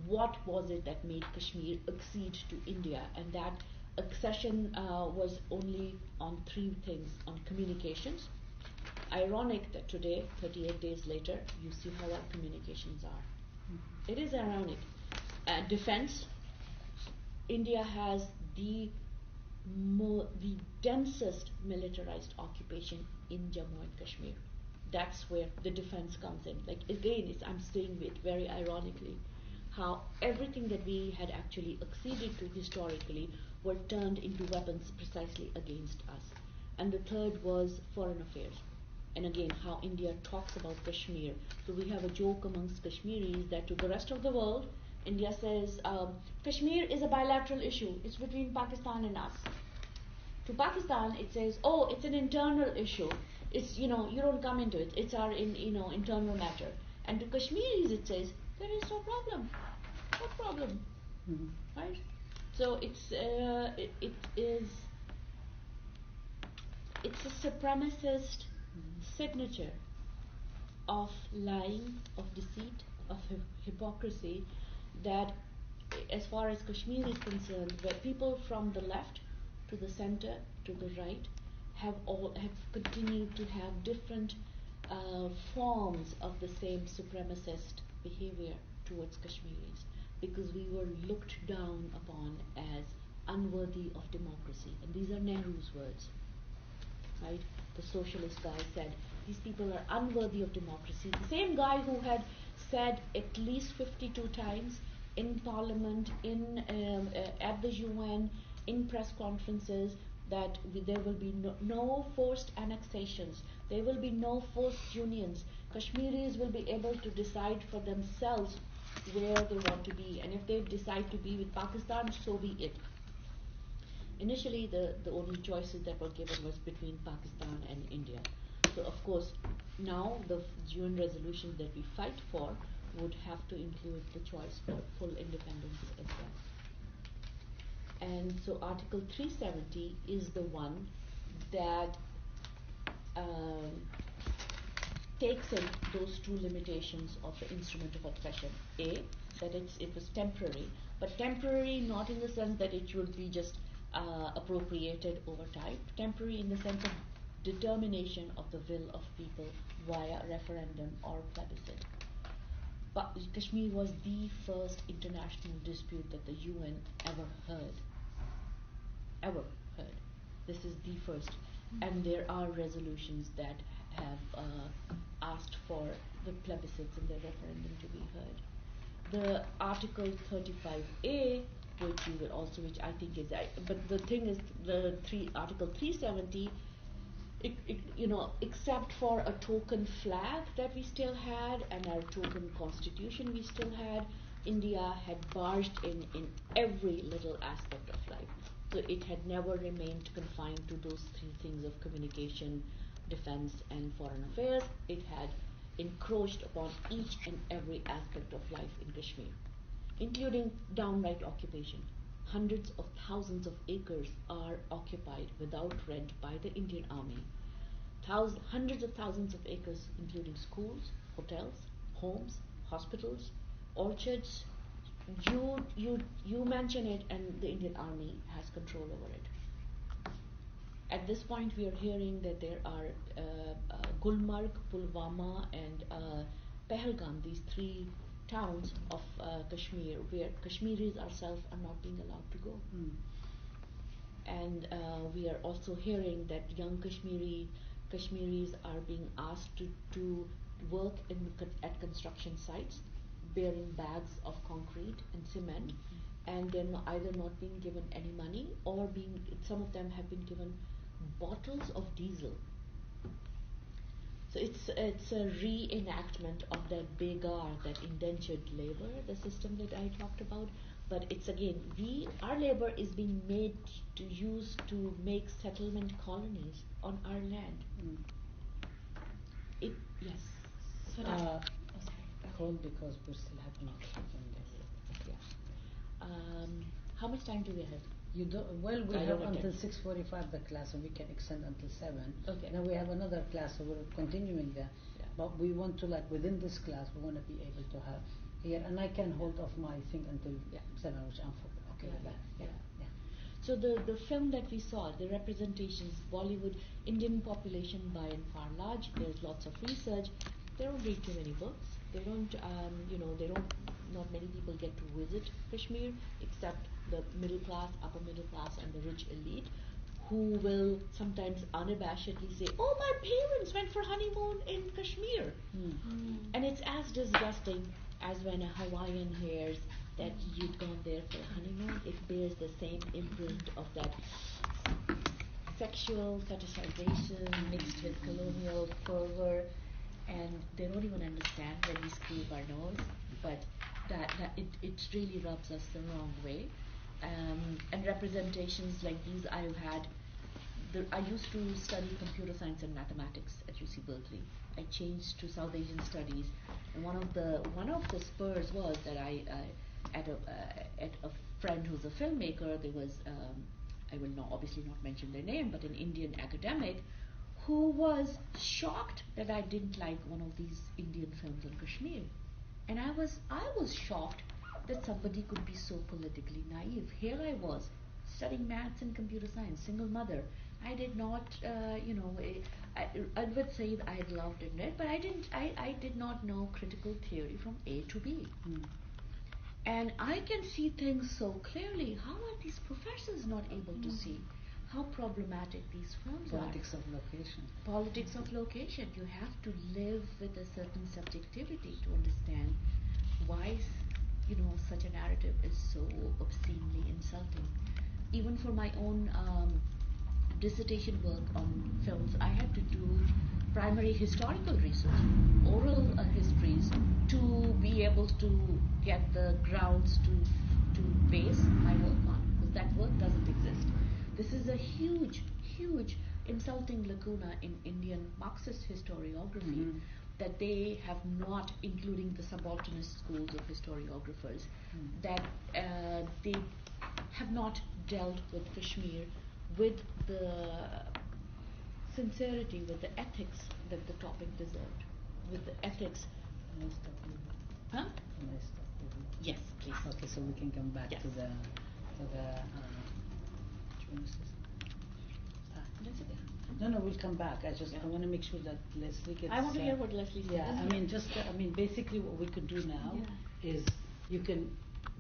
What was it that made Kashmir accede to India? And that accession was only on three things: on communications. Ironic that today, 38 days later, you see how our communications are. Mm-hmm. It is ironic. Defense. India has the densest militarized occupation in Jammu and Kashmir. That's where the defense comes in. Like again, I'm saying it very ironically, how everything that we had actually acceded to historically were turned into weapons precisely against us. And the third was foreign affairs. And again, how India talks about Kashmir. So we have a joke amongst Kashmiris that to the rest of the world, India says, Kashmir is a bilateral issue. It's between Pakistan and us. To Pakistan, it says, oh, it's an internal issue. It's, you don't come into it. It's our, internal matter. And to Kashmiris, it says, there is no problem. No problem. Mm-hmm. Right? So it's a supremacist signature of lying, of deceit, of hypocrisy, that as far as Kashmir is concerned, where people from the left to the center to the right have continued to have different forms of the same supremacist behavior towards Kashmiris, because we were looked down upon as unworthy of democracy. And these are Nehru's words, right? The socialist guy said, these people are unworthy of democracy. The same guy who had said at least 52 times in Parliament, at the UN, in press conferences, that there will be no forced annexations, there will be no forced unions. Kashmiris will be able to decide for themselves where they want to be, and if they decide to be with Pakistan, so be it. Initially, the only choices that were given was between Pakistan and India. So, of course, now the UN resolutions that we fight for would have to include the choice for full independence as well. And so Article 370 is the one that takes in those two limitations of the instrument of oppression. A, that it was temporary, but temporary not in the sense that it would be just appropriated over time, temporary in the sense of determination of the will of people via referendum or plebiscite. But Kashmir was the first international dispute that the UN ever heard. Ever heard. This is the first. And there are resolutions that have asked for the plebiscites and the referendum to be heard. The Article 35A, which I think is, but the thing is, Article 370, except for a token flag that we still had and our token constitution we still had, India had barged in every little aspect of life. So it had never remained confined to those three things of communication, defense, and foreign affairs. It had encroached upon each and every aspect of life in Kashmir, including downright occupation. Hundreds of thousands of acres are occupied without rent by the Indian Army. Hundreds of thousands of acres, including schools, hotels, homes, hospitals, orchards. You mention it, and the Indian Army has control over it. At this point, we are hearing that there are Gulmarg, Pulwama, and Pahalgam, these three towns of Kashmir, where Kashmiris ourselves are not being allowed to go. And we are also hearing that young Kashmiris are being asked to work at construction sites, bearing bags of concrete and cement, and they're either not being given any money or some of them have been given bottles of diesel. So it's a reenactment of that begar, that indentured labor, the system that I talked about. But it's again, our labor is being made to use to make settlement colonies on our land. Yes.
So hold, because we're still having
how much time do we have?
We have until 6:45 the class, and we can extend until 7.
Okay.
Then we have another class, so we're continuing there.
Yeah.
But we want to, within this class, we want to be able to have here, and I can hold off my thing until 7, which I'm okay with that. Yeah.
So the film that we saw, the representations, Bollywood, Indian population by and far large, there's lots of research. They don't read too many books. They don't, not many people get to visit Kashmir except the middle class, upper middle class, and the rich elite, who will sometimes unabashedly say, "Oh, my parents went for honeymoon in Kashmir." And it's as disgusting as when a Hawaiian hears that you'd gone there for a honeymoon. It bears the same imprint of that sexual fetishization mixed with colonial fervor, and they don't even understand when we screw our nose, but it really rubs us the wrong way. And representations like these I've had. I used to study computer science and mathematics at UC Berkeley. I changed to South Asian studies, and one of the spurs was that I at a friend who's a filmmaker. There was I will obviously not mention their name, but an Indian academic who was shocked that I didn't like one of these Indian films on Kashmir, and I was shocked that somebody could be so politically naive. Here I was studying maths and computer science, single mother. I did not, I would say I had loved it, but I did not know critical theory from A to B. And I can see things so clearly. How are these professors not able to see how problematic these films are?
Politics of location.
Politics of location. You have to live with a certain subjectivity to understand why, such a narrative is so obscenely insulting. Even for my own dissertation work on films, I had to do primary historical research, oral histories, to be able to get the grounds to base my work on, because that work doesn't exist. This is a huge, huge insulting lacuna in Indian Marxist historiography, that they have not, including the subalternist schools of historiographers, that they have not dealt with Kashmir with the sincerity, with the ethics that the topic deserved, with the ethics.
Can I stop you?
Huh?
Can I stop you?
Yes, please.
Okay, so we can come back to the
That's okay.
No, we'll come back. I want to make sure that Leslie gets.
I want to hear what Leslie says.
Yeah, basically what we could do now is you can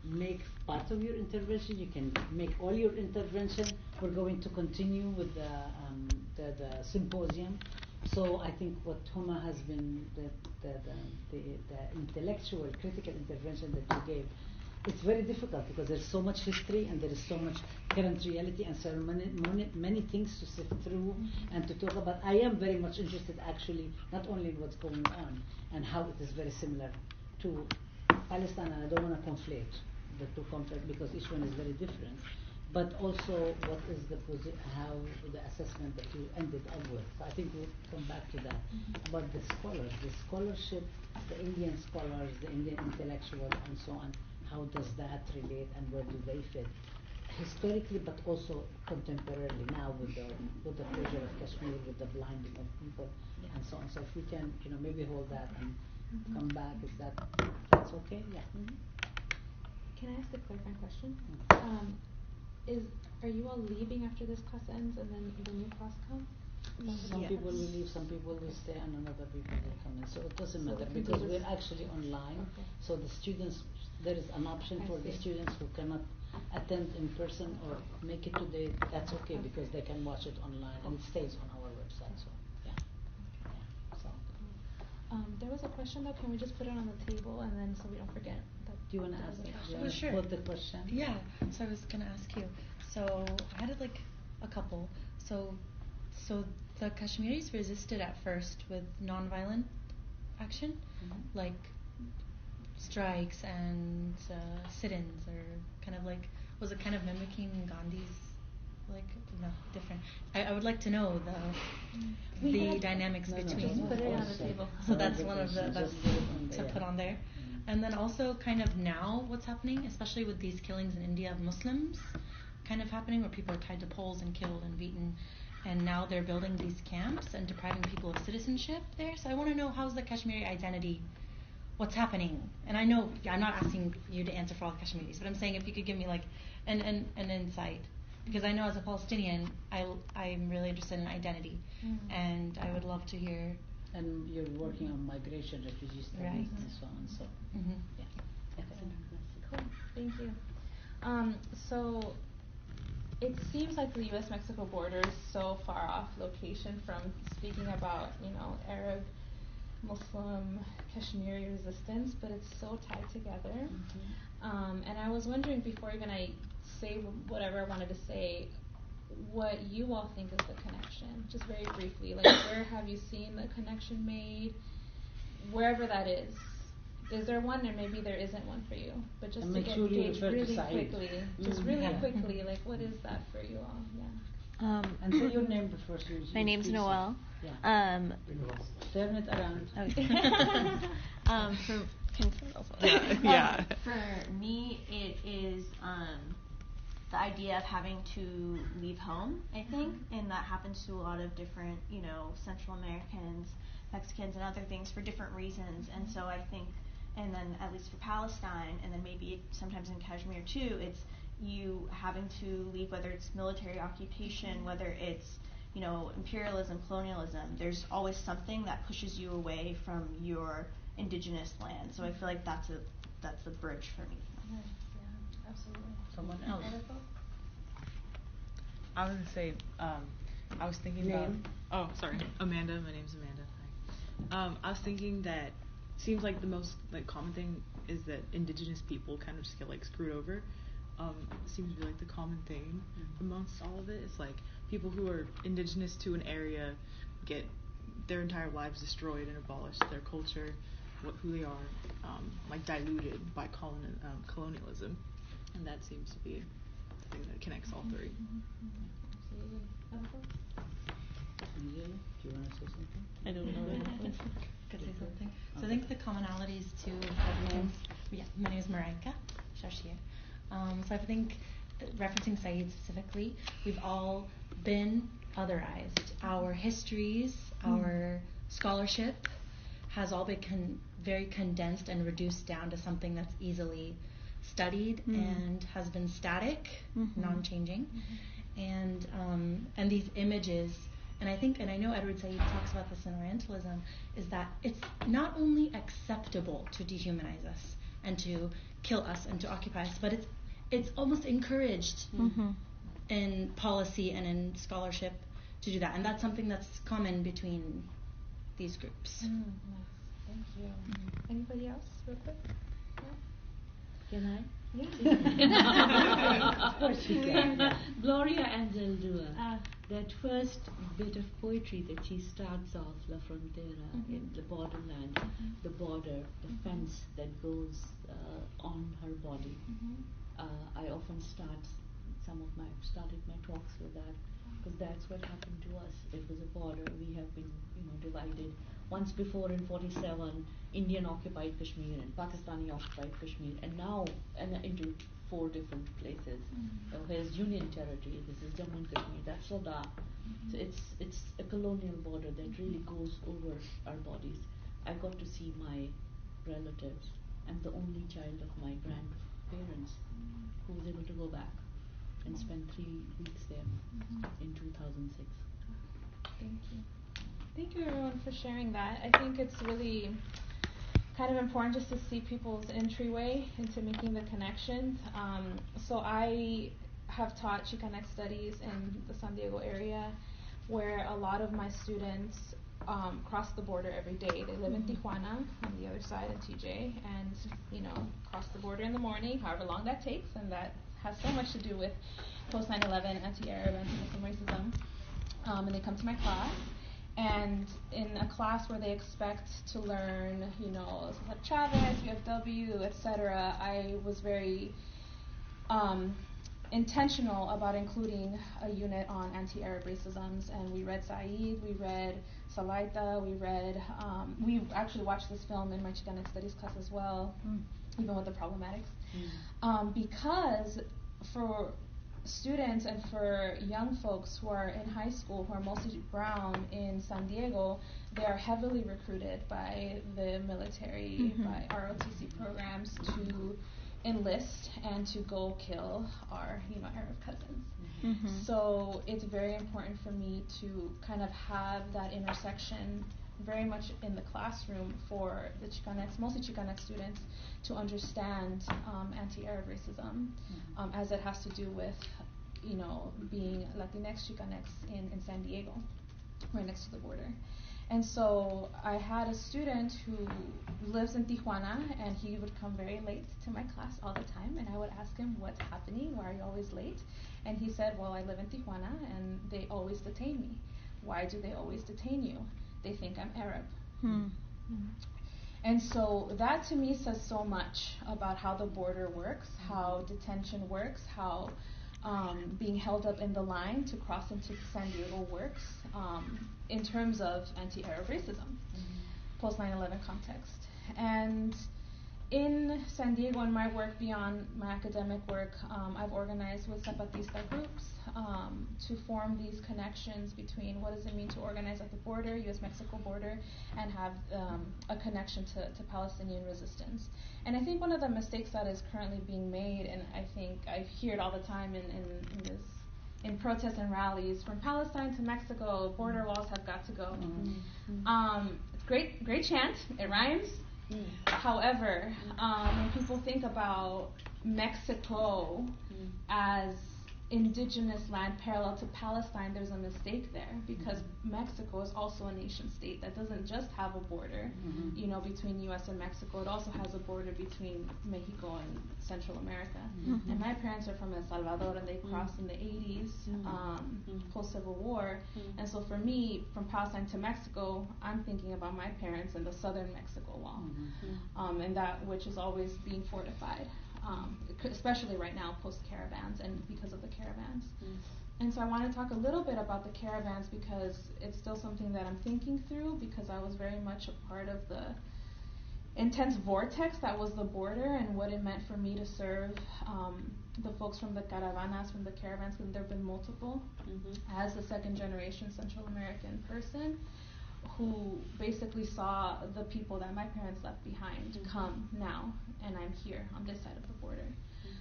make part of your intervention. You can make all your intervention. We're going to continue with the symposium. So I think what Huma has been the intellectual, critical intervention that you gave. It's very difficult because there's so much history and there is so much current reality and so many things to sift through and to talk about. I am very much interested actually not only in what's going on and how it is very similar to Palestine, and I don't want to conflate the two conflicts because each one is very different, but also what is how the assessment that you ended up with. So I think we'll come back to that. About the scholars, the scholarship, the Indian scholars, the Indian intellectual and so on. How does that relate and where do they fit historically, but also contemporarily now with the closure of Kashmir, with the blinding of people and so on. So if we can, maybe hold that and come back, that's okay? Yeah.
Can I ask a clarifying question? Are you all leaving after this class ends and then the new class comes?
Some people will leave, some people will stay, and another people will come in. So it doesn't matter because we're actually online.
Okay.
So the students, there is an option for the students who cannot attend in person or make it today. That's okay because they can watch it online and it stays on our website. So So
there was a question though. Can we just put it on the table and then so we don't forget?
do you want to ask
Well, sure.
Put the question?
Yeah. So I was gonna ask you. So I had like a couple. So the Kashmiris resisted at first with nonviolent action, like strikes and sit-ins, or kind of like, was it kind of mimicking Gandhi's, like, no, different? I would like to know the dynamics between.
Put it on the table.
So that's one of the to put on there. And then also kind of now what's happening, especially with these killings in India of Muslims kind of happening, where people are tied to poles and killed and beaten, and now they're building these camps and depriving people of citizenship there. So I want to know, how's the Kashmiri identity, what's happening? And I know I'm not asking you to answer for all the Kashmiris, but I'm saying if you could give me like an insight, because I know as a Palestinian I'm really interested in identity, and I would love to hear.
And you're working on migration, refugee studies,
Right.
and so on. So yeah.
Cool. Thank you. So it seems like the U.S.-Mexico border is so far off location from speaking about, Arab, Muslim, Kashmiri resistance, but it's so tied together. And I was wondering, before even I say whatever I wanted to say, what you all think is the connection, just very briefly. Like, where have you seen the connection made? Wherever that is. Is there one, or maybe there isn't one for you? But just to get engaged really quickly, quickly, like, what is that for you all? Yeah.
And say your name before you.
My name's Noelle.
Yeah. Turn it around.
For me, it is the idea of having to leave home, I think, and that happens to a lot of different, Central Americans, Mexicans, and other things for different reasons. And so I think, and then at least for Palestine, and then maybe sometimes in Kashmir too, it's you having to leave, whether it's military occupation, whether it's, imperialism, colonialism. There's always something that pushes you away from your indigenous land. So I feel like that's a bridge for me.
Yeah, absolutely.
Someone else.
I was gonna say, I was thinking about. Oh, sorry, Amanda. My name's Amanda. Hi. I was thinking that seems like the most common thing is that indigenous people kind of just get screwed over. Seems to be the common thing amongst all of it. It's like people who are indigenous to an area get their entire lives destroyed and abolished, their culture, who they are, diluted by colonialism, and that seems to be the thing that connects all three.
Absolutely.
Do you want to say something?
I don't know. Could say something. So I think the commonalities too. My name is Marika Shashir. So I think, referencing Saeed specifically, we've all been otherized. Our histories, our scholarship has all been very condensed and reduced down to something that's easily studied and has been static, non-changing, and these images. And I know Edward Said talks about this in Orientalism, is that it's not only acceptable to dehumanize us and to kill us and to occupy us, but it's almost encouraged in policy and in scholarship to do that. And that's something that's common between these groups.
Nice. Thank you. Anybody else, real quick?
Can I?
Yeah.
Of course you can.
Gloria Angeldua. That first bit of poetry that she starts off, La Frontera, in the borderland, the border, the fence that goes on her body. I often started my talks with that, because that's what happened to us. It was a border. We have been, divided. Once before in 47, Indian occupied Kashmir and Pakistani occupied Kashmir, and now into 4 different places. Here's Union Territory. This is Jammu and Kashmir. That's Ladakh. So it's a colonial border that really goes over our bodies. I got to see my relatives. I'm the only child of my grandparents who was able to go back and spend 3 weeks there in 2006.
Thank you. Thank you, everyone, for sharing that. I think it's really kind of important just to see people's entryway into making the connections. So I have taught Chicana studies in the San Diego area, where a lot of my students cross the border every day. They live in Tijuana on the other side in TJ, and cross the border in the morning, however long that takes, and that has so much to do with post 9/11, anti-Arab, anti-Muslim racism. And they come to my class, and in a class where they expect to learn, Chavez, UFW, etc., I was very intentional about including a unit on anti-Arab racisms, and we read Said, we read Salaita, we actually watched this film in my Chicanic Studies class as well, even with the problematics, because for students and for young folks who are in high school, who are mostly brown in San Diego, they are heavily recruited by the military, by ROTC programs to enlist and to go kill our Arab cousins. So it's very important for me to kind of have that intersection very much in the classroom for the Chicanx, mostly Chicanx students, to understand anti-Arab racism as it has to do with being Latinx, Chicanx in San Diego, right next to the border. And so I had a student who lives in Tijuana, and he would come very late to my class all the time, and I would ask him, what's happening? Why are you always late? And he said, well, I live in Tijuana, and they always detain me. Why do they always detain you? They think I'm Arab. And so that to me says so much about how the border works, how detention works, how being held up in the line to cross into San Diego works in terms of anti-Arab racism, post 9/11 context. And in San Diego, in my work beyond my academic work, I've organized with Zapatista groups to form these connections between what does it mean to organize at the border, U.S.-Mexico border, and have a connection to Palestinian resistance. And I think one of the mistakes that is currently being made, and I think I hear it all the time in protests and rallies, from Palestine to Mexico, border walls have got to go. Great chant, it rhymes. However, when people think about Mexico as indigenous land parallel to Palestine, there's a mistake there, because Mexico is also a nation state that doesn't just have a border, between U.S. and Mexico. It also has a border between Mexico and Central America. And my parents are from El Salvador, and they crossed in the 80s, post-Civil War. And so for me, from Palestine to Mexico, I'm thinking about my parents and the southern Mexico wall, and that which is always being fortified. Especially right now, post-caravans, and because of the caravans. And so I want to talk a little bit about the caravans, because it's still something that I'm thinking through, because I was very much a part of the intense vortex that was the border, and what it meant for me to serve the folks from the caravanas, from the caravans, because there have been multiple, as a second-generation Central American person, who basically saw the people that my parents left behind come now, and I'm here on this side of the border.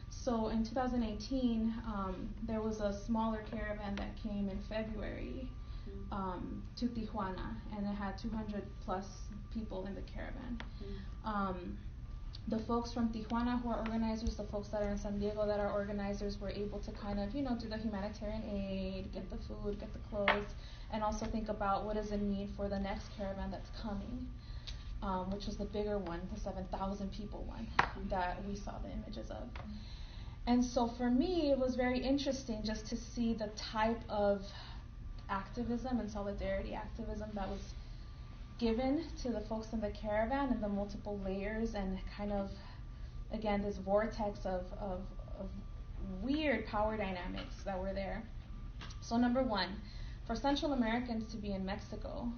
So in 2018, there was a smaller caravan that came in February to Tijuana, and it had 200 plus people in the caravan. The folks from Tijuana who are organizers, the folks that are in San Diego that are organizers, were able to kind of, do the humanitarian aid, get the food, get the clothes, and also think about what does it mean for the next caravan that's coming, which was the bigger one, the 7,000 people one that we saw the images of. And so for me, it was very interesting just to see the type of activism and solidarity activism that was given to the folks in the caravan, and the multiple layers, and kind of, again, this vortex of weird power dynamics that were there. So number one, for Central Americans to be in Mexico,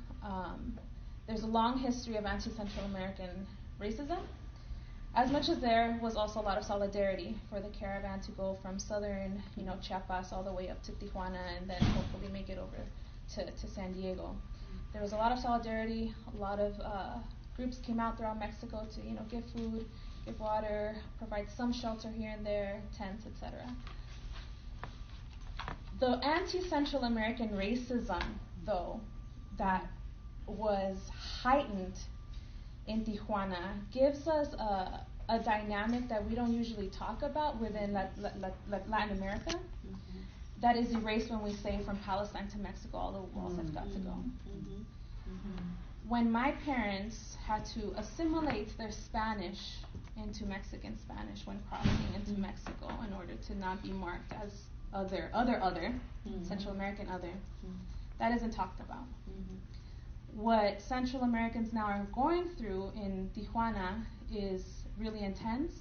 there's a long history of anti-Central American racism, as much as there was also a lot of solidarity for the caravan to go from southern, Chiapas all the way up to Tijuana, and then hopefully make it over to San Diego. There was a lot of solidarity. A lot of groups came out throughout Mexico to, give food, give water, provide some shelter here and there, tents, etc. The anti-Central American racism, though, that was heightened in Tijuana gives us a dynamic that we don't usually talk about within Latin America, that is erased when we say from Palestine to Mexico, all the walls have got to go. When my parents had to assimilate their Spanish into Mexican Spanish when crossing into Mexico in order to not be marked as other, Central American other, that isn't talked about. What Central Americans now are going through in Tijuana is really intense.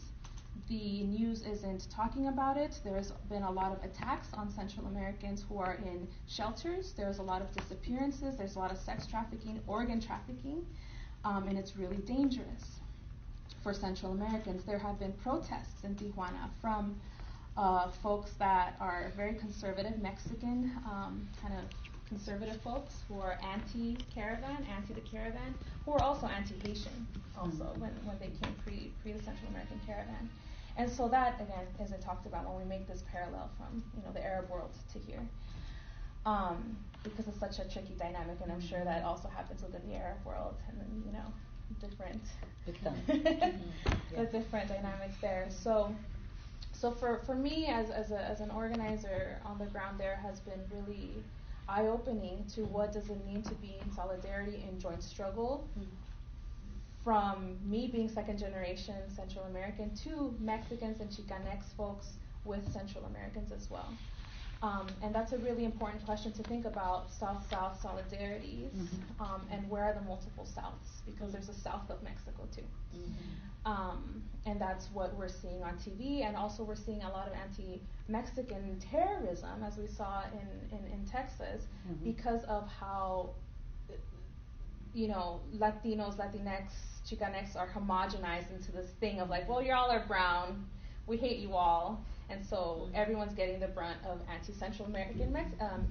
The news isn't talking about it. There's been a lot of attacks on Central Americans who are in shelters. There's a lot of disappearances. There's a lot of sex trafficking, organ trafficking, and it's really dangerous for Central Americans. There have been protests in Tijuana from folks that are very conservative, Mexican kind of conservative folks who are anti the caravan, who are also anti-Haitian also when they came pre the Central American caravan. And so that, again, isn't talked about when we make this parallel from the Arab world to here. Because it's such a tricky dynamic, and I'm sure that also happens within the Arab world, and then, different the different dynamics there. So for me as an organizer on the ground there has been really eye-opening to what does it mean to be in solidarity in joint struggle, from me being second generation Central American to Mexicans and Chicanx folks with Central Americans as well. And that's a really important question to think about, South-South solidarities, and where are the multiple Souths, because there's a south of Mexico too. And that's what we're seeing on TV, and also we're seeing a lot of anti-Mexican terrorism, as we saw in Texas, because of how Latinos, Latinx, Chicanx are homogenized into this thing of like, well, y'all are brown, we hate you all, and so everyone's getting the brunt of anti-Central American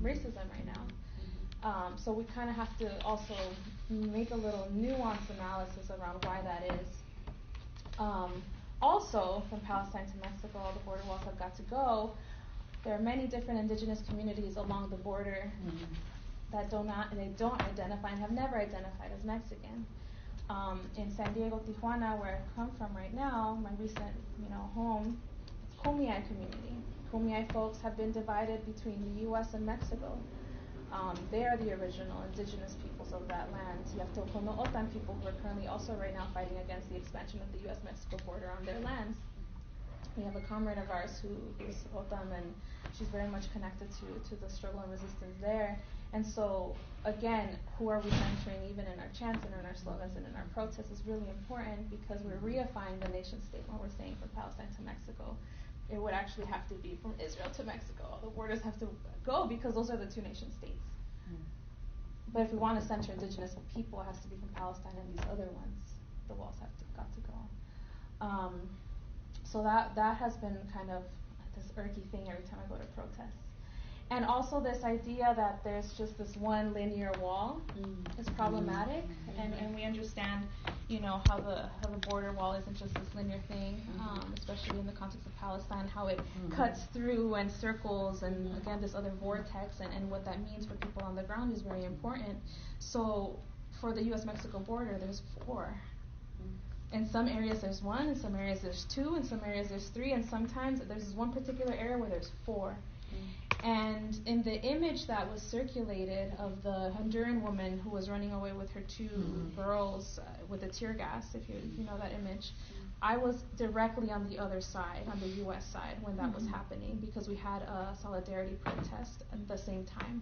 racism right now. So we kind of have to also make a little nuanced analysis around why that is. Also, from Palestine to Mexico, all the border walls have got to go. There are many different indigenous communities along the border that don't identify and have never identified as Mexican. In San Diego, Tijuana, where I come from right now, my recent home, it's Kumeyaay community. Kumeyaay folks have been divided between the U.S. and Mexico. They are the original indigenous peoples of that land. You have Tohono O'odham people who are currently also right now fighting against the expansion of the U.S.-Mexico border on their lands. We have a comrade of ours who's O'odham, and she's very much connected to the struggle and resistance there. And so, again, who are we centering even in our chants and in our slogans and in our protests is really important, because we're reifying the nation state when we're saying from Palestine to Mexico. It would actually have to be from Israel to Mexico. All the borders have to go, because those are the two nation states. But if we want to center indigenous people, it has to be from Palestine and these other ones. The walls got to go. So that has been kind of this irky thing every time I go to protests. And also this idea that there's just this one linear wall is problematic, and we understand, how the border wall isn't just this linear thing, especially in the context of Palestine, how it cuts through and circles, and again this other vortex, and what that means for people on the ground is very important. So for the U.S.-Mexico border, there's 4. In some areas there's 1, in some areas there's 2, in some areas there's 3, and sometimes there's this one particular area where there's 4. And in the image that was circulated of the Honduran woman who was running away with her 2 girls with the tear gas, if you know that image, I was directly on the other side, on the U.S. side, when that was happening, because we had a solidarity protest at the same time.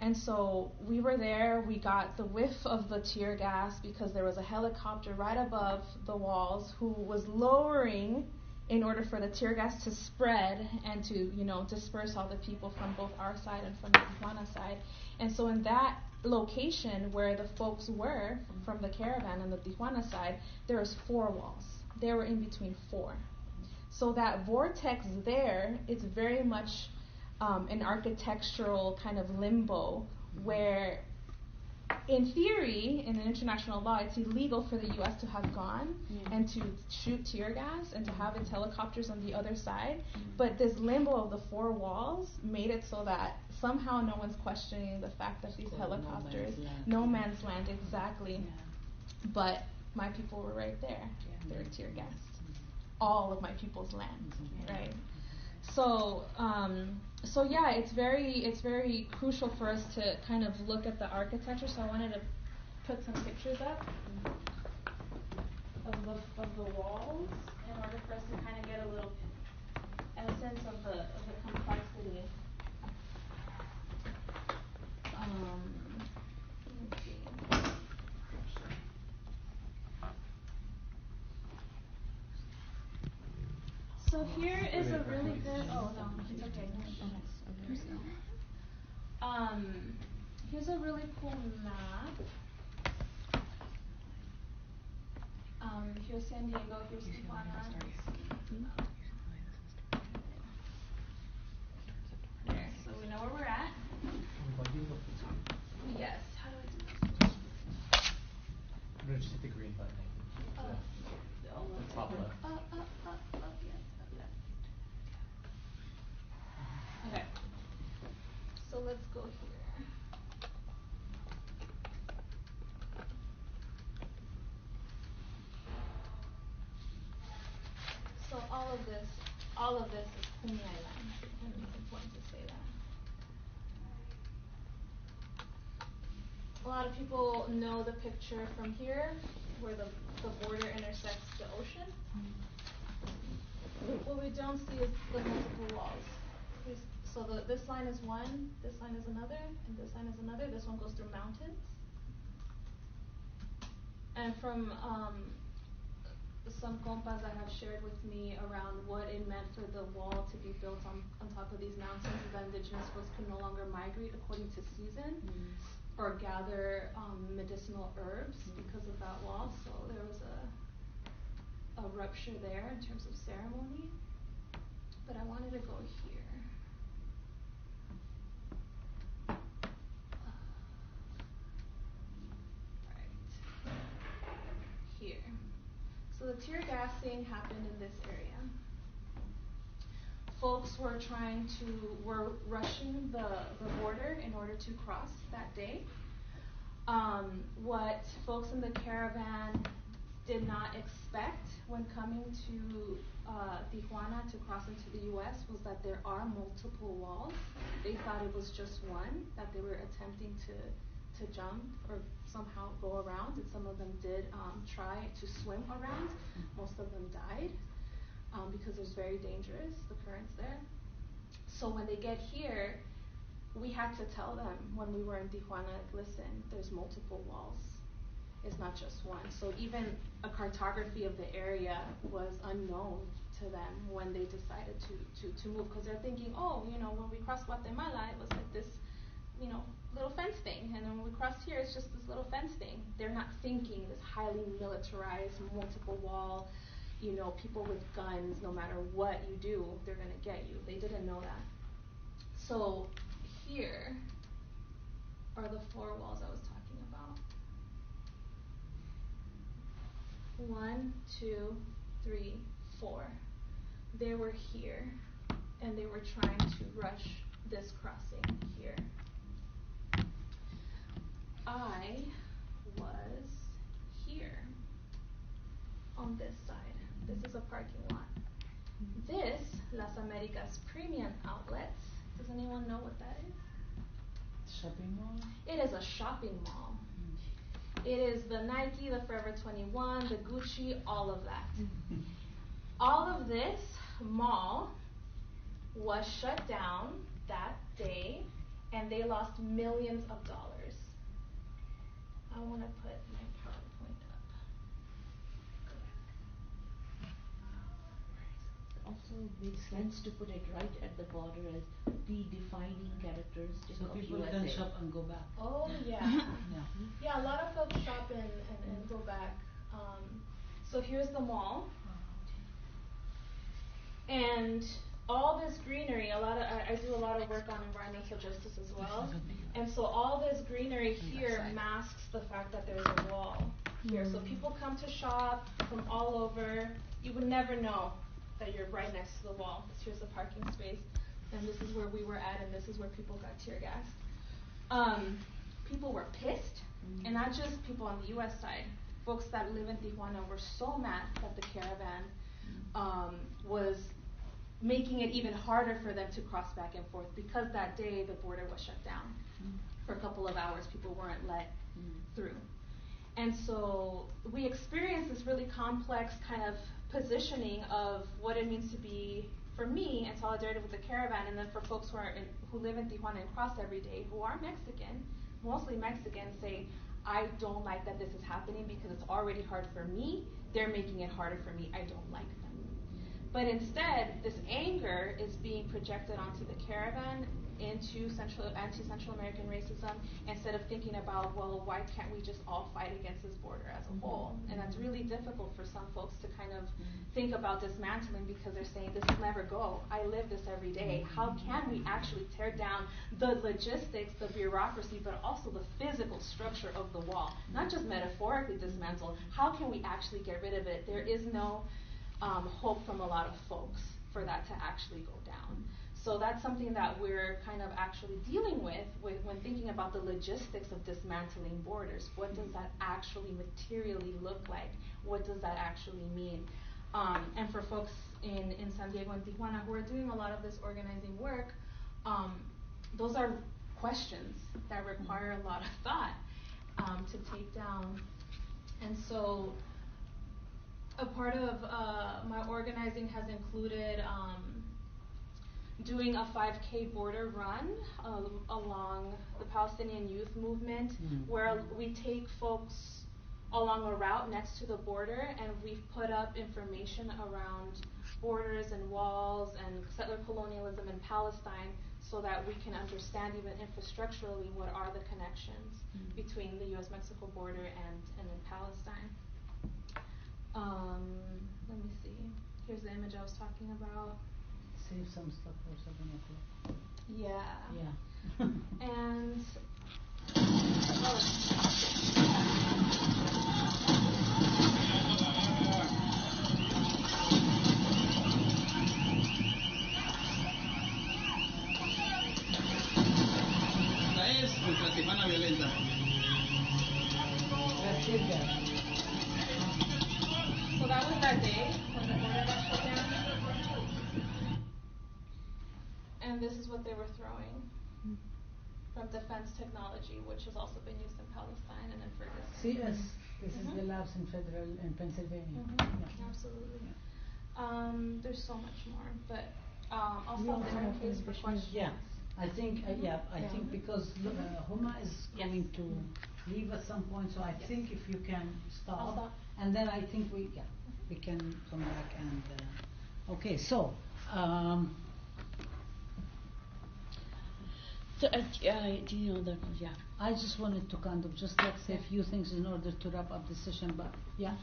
And so we were there, we got the whiff of the tear gas because there was a helicopter right above the walls who was lowering in order for the tear gas to spread and to, disperse all the people from both our side and from the Tijuana side. And so in that location where the folks were from the caravan on the Tijuana side, there was 4 walls. They were in between 4. So that vortex there is very much an architectural kind of limbo where, in theory, in international law, it's illegal for the U.S. to have gone and to shoot tear gas and to have its helicopters on the other side. But this limbo of the 4 walls made it so that somehow no one's questioning the fact that these helicopters, no man's land, exactly. Yeah. But my people were right there. Yeah. They were tear gassed. All of my people's land, right? So yeah, it's very crucial for us to kind of look at the architecture. So I wanted to put some pictures up of the walls in order for us to kind of get a little essence of the complexity. Let me see. So here is a really good. Oh no, it's okay. Here's a really cool map. Here's San Diego. Here's Tijuana. There. So we know where we're at. Yes. How do I do this?
No, just hit the green button. The top left.
Yes, up left. Okay. So let's go here. So all of this is Huma Island, and it's important to say that. A lot of people know the picture from here, where the border intersects the ocean. What we don't see is the multiple walls. So this line is one, this line is another, and this line is another. This one goes through mountains. And from some compas that have shared with me around what it meant for the wall to be built on top of these mountains, is that indigenous folks could no longer migrate according to season or gather medicinal herbs because of that wall. So there was a rupture there in terms of ceremony. But I wanted to go here. Here. So the tear gassing happened in this area. Folks were rushing the border in order to cross that day. What folks in the caravan did not expect when coming to Tijuana to cross into the U.S. was that there are multiple walls. They thought it was just one that they were attempting to jump or somehow go around, and some of them did try to swim around. Most of them died because it's very dangerous, the currents there. So when they get here, we had to tell them when we were in Tijuana, listen, there's multiple walls. It's not just one. So even a cartography of the area was unknown to them when they decided to move, because they're thinking, oh, when we crossed Guatemala, it was like this, little fence thing, and then when we crossed here, it's just this little fence thing. They're not thinking this highly militarized, multiple wall, people with guns, no matter what you do, they're going to get you. They didn't know that. So here are the 4 walls I was talking about. 1, 2, 3, 4. They were here, and they were trying to rush this crossing here. I was here on this side. This is a parking lot. This, Las Americas Premium Outlets, does anyone know what that is?
Shopping mall?
It is a shopping mall. It is the Nike, the Forever 21, the Gucci, all of that. All of this mall was shut down that day, and they lost millions of dollars. I want to put my PowerPoint up.
Also makes sense to put it right at the border as the defining characteristic
So
of
people
USA.
can shop and go back.
Oh, yeah. Yeah, a lot of folks shop and go back. So here's the mall. And all this greenery, I do a lot of work on environmental justice as well. And so all this greenery here masks the fact that there's a wall here. So people come to shop from all over. You would never know that you're right next to the wall. Here's the parking space. And this is where we were at, and this is where people got tear gassed. People were pissed, and not just people on the U.S. side. Folks that live in Tijuana were so mad that the caravan was making it even harder for them to cross back and forth, because that day the border was shut down for a couple of hours. People weren't let through. And so we experience this really complex kind of positioning of what it means to be, for me, in solidarity with the caravan, and then for folks who live in Tijuana and cross every day, who are Mexican, mostly Mexican, say, I don't like that this is happening because it's already hard for me. They're making it harder for me. I don't like them. But instead, this anger is being projected onto the caravan, into anti-Central American racism, instead of thinking about, well, why can't we just all fight against this border as a whole? And that's really difficult for some folks to kind of think about dismantling, because they're saying, this will never go. I live this every day. How can we actually tear down the logistics, the bureaucracy, but also the physical structure of the wall? Not just metaphorically dismantle. How can we actually get rid of it? There is no hope from a lot of folks for that to actually go down. So that's something that we're kind of actually dealing with when thinking about the logistics of dismantling borders. What does that actually materially look like? What does that actually mean? And for folks in San Diego and Tijuana who are doing a lot of this organizing work, those are questions that require a lot of thought to take down. And so a part of my organizing has included doing a 5K border run along the Palestinian youth movement, where we take folks along a route next to the border, and we've put up information around borders and walls and settler colonialism in Palestine, so that we can understand even infrastructurally what are the connections between the U.S.-Mexico border and in Palestine. Let me see. Here's the image I was talking about.
Save some stuff for 7 o'clock.
Yeah. And so that was that day when the border got shut down. And this is what they were throwing from defense technology, which has also been used in Palestine and in Ferguson.
CS, this is the labs in Pennsylvania.
Yeah. Absolutely. Yeah. There's so much more, but I'll stop there in case for questions.
Yeah, I think I think because Huma is going to leave at some point, so I think if you can stop, and then I think we can come back and okay. So.
Do you know that? Yeah.
I just wanted to kind of just let's say a few things in order to wrap up the session, but yeah.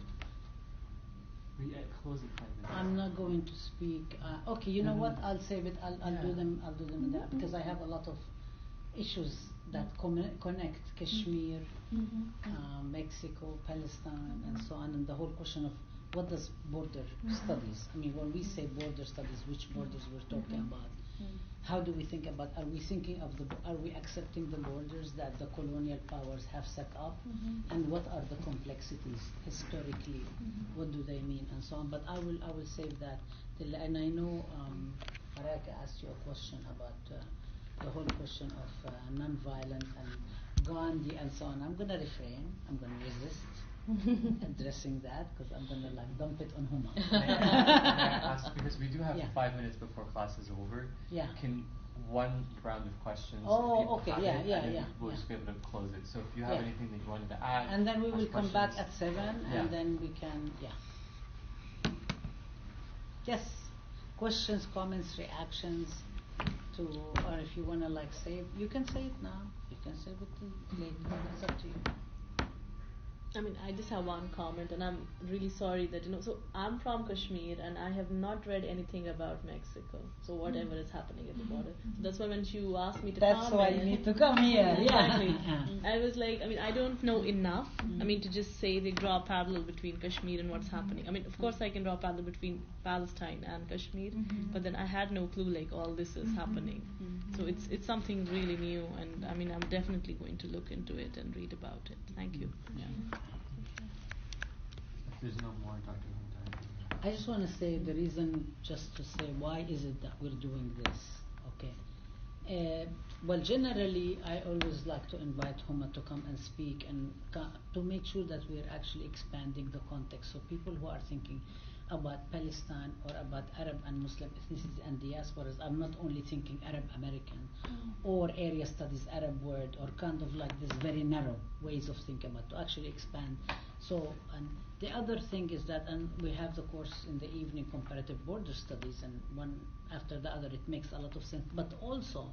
We close in 5 minutes.
I'm not going to speak. Okay, you know what? I'll save it. I'll do them. I'll do them in that, because I have a lot of issues that connect Kashmir, Mexico, Palestine, and so on, and the whole question of what does border studies. I mean, when we say border studies, which borders we're talking about? How do we think about? Are we thinking of are we accepting the borders that the colonial powers have set up, and what are the complexities historically? What do they mean, and so on? But I will save that till. And I know Maraka asked you a question about the whole question of non-violence and Gandhi and so on. I'm going to refrain. I'm going to resist addressing that, because I'm going to dump it on Huma.
May I ask, because we do have 5 minutes before class is over, can one round of questions,
we'll
just be able to close it. So if you have anything that you wanted to add,
and then we will come back at 7, and then we can yes, questions, comments, reactions to, or if you want to save, you can say it now, you can save it later, it's up to you.
I mean, I just have one comment, and I'm really sorry that, so I'm from Kashmir, and I have not read anything about Mexico, so whatever is happening at the border. So that's why when you asked me to come
That's why you need to come here,
exactly. I was like, I mean, I don't know enough, I mean, to just say they draw a parallel between Kashmir and what's happening. I mean, of course I can draw a parallel between Palestine and Kashmir, but then I had no clue, all this is happening. So it's something really new, and I mean, I'm definitely going to look into it and read about it. Thank you.
If there's no more, Dr. Huma.
I just want to say the reason, just to say why is it that we're doing this, okay? Well, generally, I always like to invite Huma to come and speak and to make sure that we're actually expanding the context. So people who are thinking about Palestine or about Arab and Muslim ethnicities and diasporas, I'm not only thinking Arab American or area studies Arab word or kind of like this very narrow ways of thinking about to actually expand. So, and the other thing is that, and we have the course in the evening, comparative border studies, and one after the other, it makes a lot of sense. But also,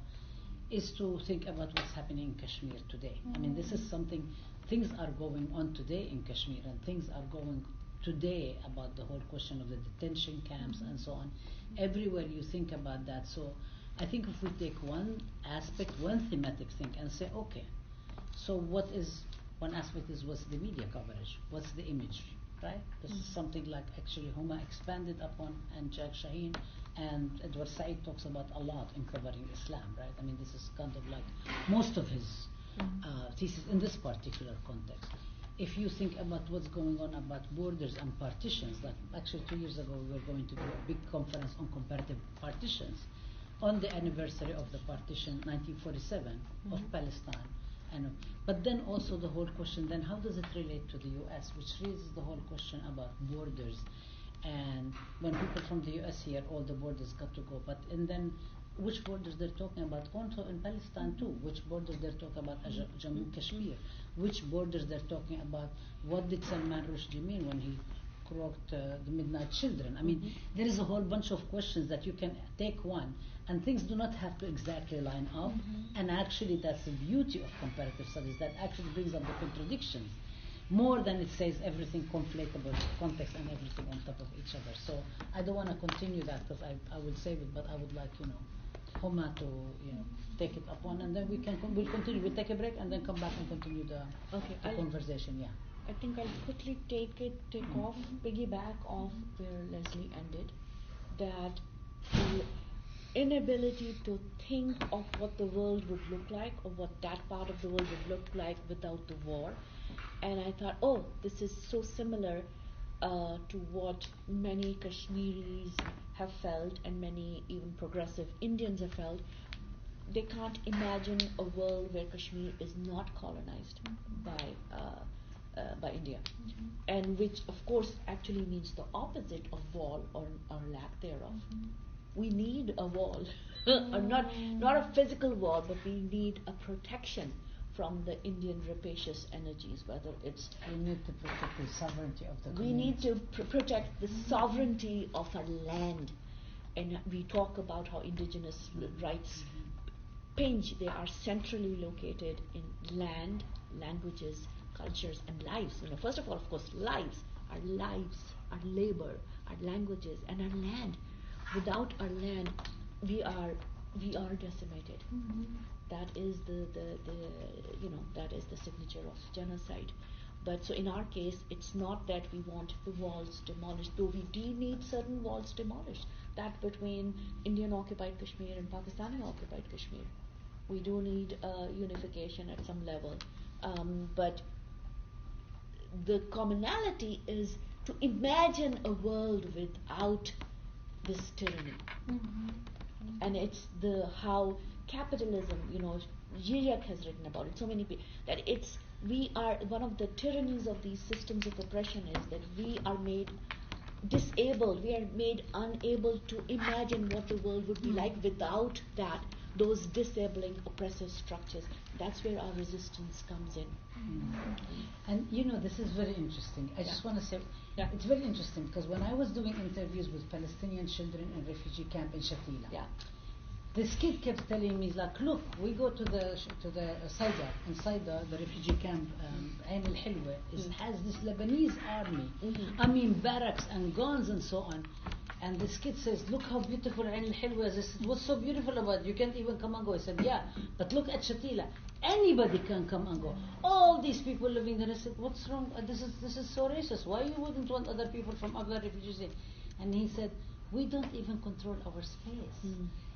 is to think about what's happening in Kashmir today. I mean, this is something, things are going on today in Kashmir, and things are going today about the whole question of the detention camps and so on. Everywhere you think about that. So I think if we take one aspect, one thematic thing, and say, okay, so what is, one aspect is what's the media coverage, what's the imagery, right? This is something like actually Huma expanded upon, and Jack Shaheen and Edward Said talks about a lot in covering Islam, right? I mean, this is kind of like most of his thesis in this particular context. If you think about what's going on about borders and partitions, like actually 2 years ago we were going to do a big conference on comparative partitions on the anniversary of the partition 1947 of Palestine. But then also the whole question, then how does it relate to the US, which raises the whole question about borders. And when people from the US hear all the borders got to go, but and then which borders they're talking about, also in Palestine too, which borders they're talking about Jammu Kashmir, which borders they're talking about, what did Salman Rushdie mean when he croaked the midnight children. I mean, there is a whole bunch of questions that you can take one, and things do not have to exactly line up, and actually that's the beauty of comparative studies, that actually brings up the contradictions more than it says everything conflatable context and everything on top of each other. So I don't want to continue that because I will save it, but I would like, Huma to, take it upon, and then we'll continue. We'll take a break and then come back and continue the conversation. Yeah.
I think I'll quickly take off, piggyback off where Leslie ended, that the inability to think of what the world would look like, or what that part of the world would look like without the war. And I thought, oh, this is so similar to what many Kashmiris have felt, and many even progressive Indians have felt. They can't imagine a world where Kashmir is not colonized by India, and which of course actually means the opposite of wall or lack thereof. We need a wall, or not a physical wall, but we need a protection from the Indian rapacious energies, whether it's...
We need to protect the sovereignty of the community.
We need to protect the sovereignty of our land. And we talk about how indigenous rights pinch, they are centrally located in land, languages, cultures, and lives. First of all, of course, lives, our labor, our languages, and our land. Without our land, we are decimated. That is that is the signature of genocide. But so in our case, it's not that we want the walls demolished, though we do need certain walls demolished. That between Indian occupied Kashmir and Pakistani occupied Kashmir, we do need unification at some level. But the commonality is to imagine a world without this tyranny. And it's how capitalism, Zizek has written about it, so many people, that we are, one of the tyrannies of these systems of oppression is that we are made disabled, we are made unable to imagine what the world would be like without those disabling oppressive structures. That's where our resistance comes in.
And this is very interesting. I just want to say, it's very interesting because when I was doing interviews with Palestinian children in refugee camp in Shatila, this kid kept telling me, like, look, we go to the Saida, inside the refugee camp, Ain al-Hilwa, has this Lebanese army. I mean, barracks and guns and so on. And this kid says, look how beautiful Ain al-Hilwa is. I said, what's so beautiful about it? You can't even come and go. I said, yeah, but look at Shatila. Anybody can come and go. All these people living there. I said, what's wrong? This is so racist. Why you wouldn't want other people from other refugees in? And he said, we don't even control our space.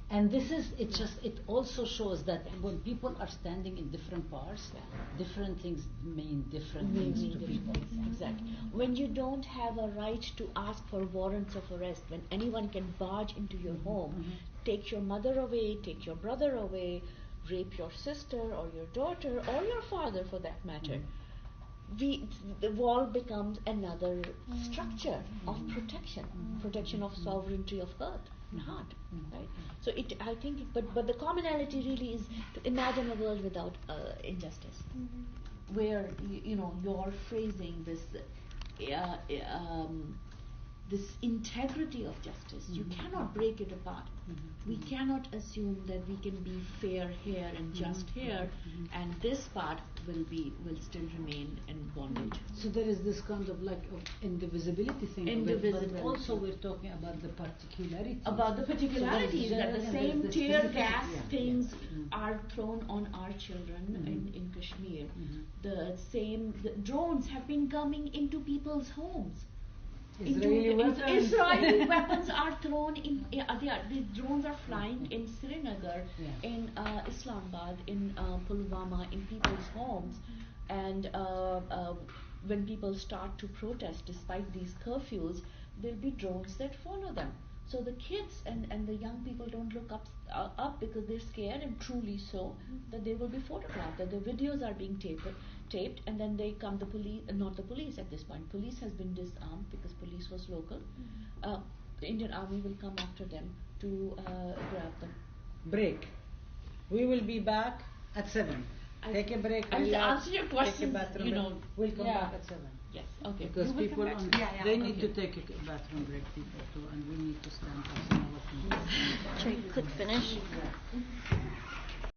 And it also shows that when people are standing in different parts, different things mean different things to people.
Exactly. When you don't have a right to ask for warrants of arrest, when anyone can barge into your home, take your mother away, take your brother away, rape your sister or your daughter or your father for that matter, the wall becomes another structure of protection of sovereignty of earth and heart, right? So I think, but the commonality really is to imagine a world without injustice, where you're phrasing this this integrity of justice. You cannot break it apart. We cannot assume that we can be fair here and just here, and this part will still remain in bondage.
So there is this kind of like of indivisibility thing. But also we're talking about the particularity.
About the particularities, that the same tear gas things are thrown on our children in Kashmir. The drones have been coming into people's homes. Israeli weapons are thrown in. The drones are flying in Srinagar, in Islamabad, in Pulwama, in people's homes, and when people start to protest, despite these curfews, there'll be drones that follow them. So the kids and the young people don't look up because they're scared, and truly so, that they will be photographed, that the videos are being taped, and then they come, the police, not the police at this point, police has been disarmed because police was local. The Indian Army will come after them to grab them.
Break. We will be back at 7. Take a break.
And to answer your question,
we'll come back at 7.
Yes, okay.
Because people they need to take a bathroom break, people too, and we need to stand up.
Should we click finish?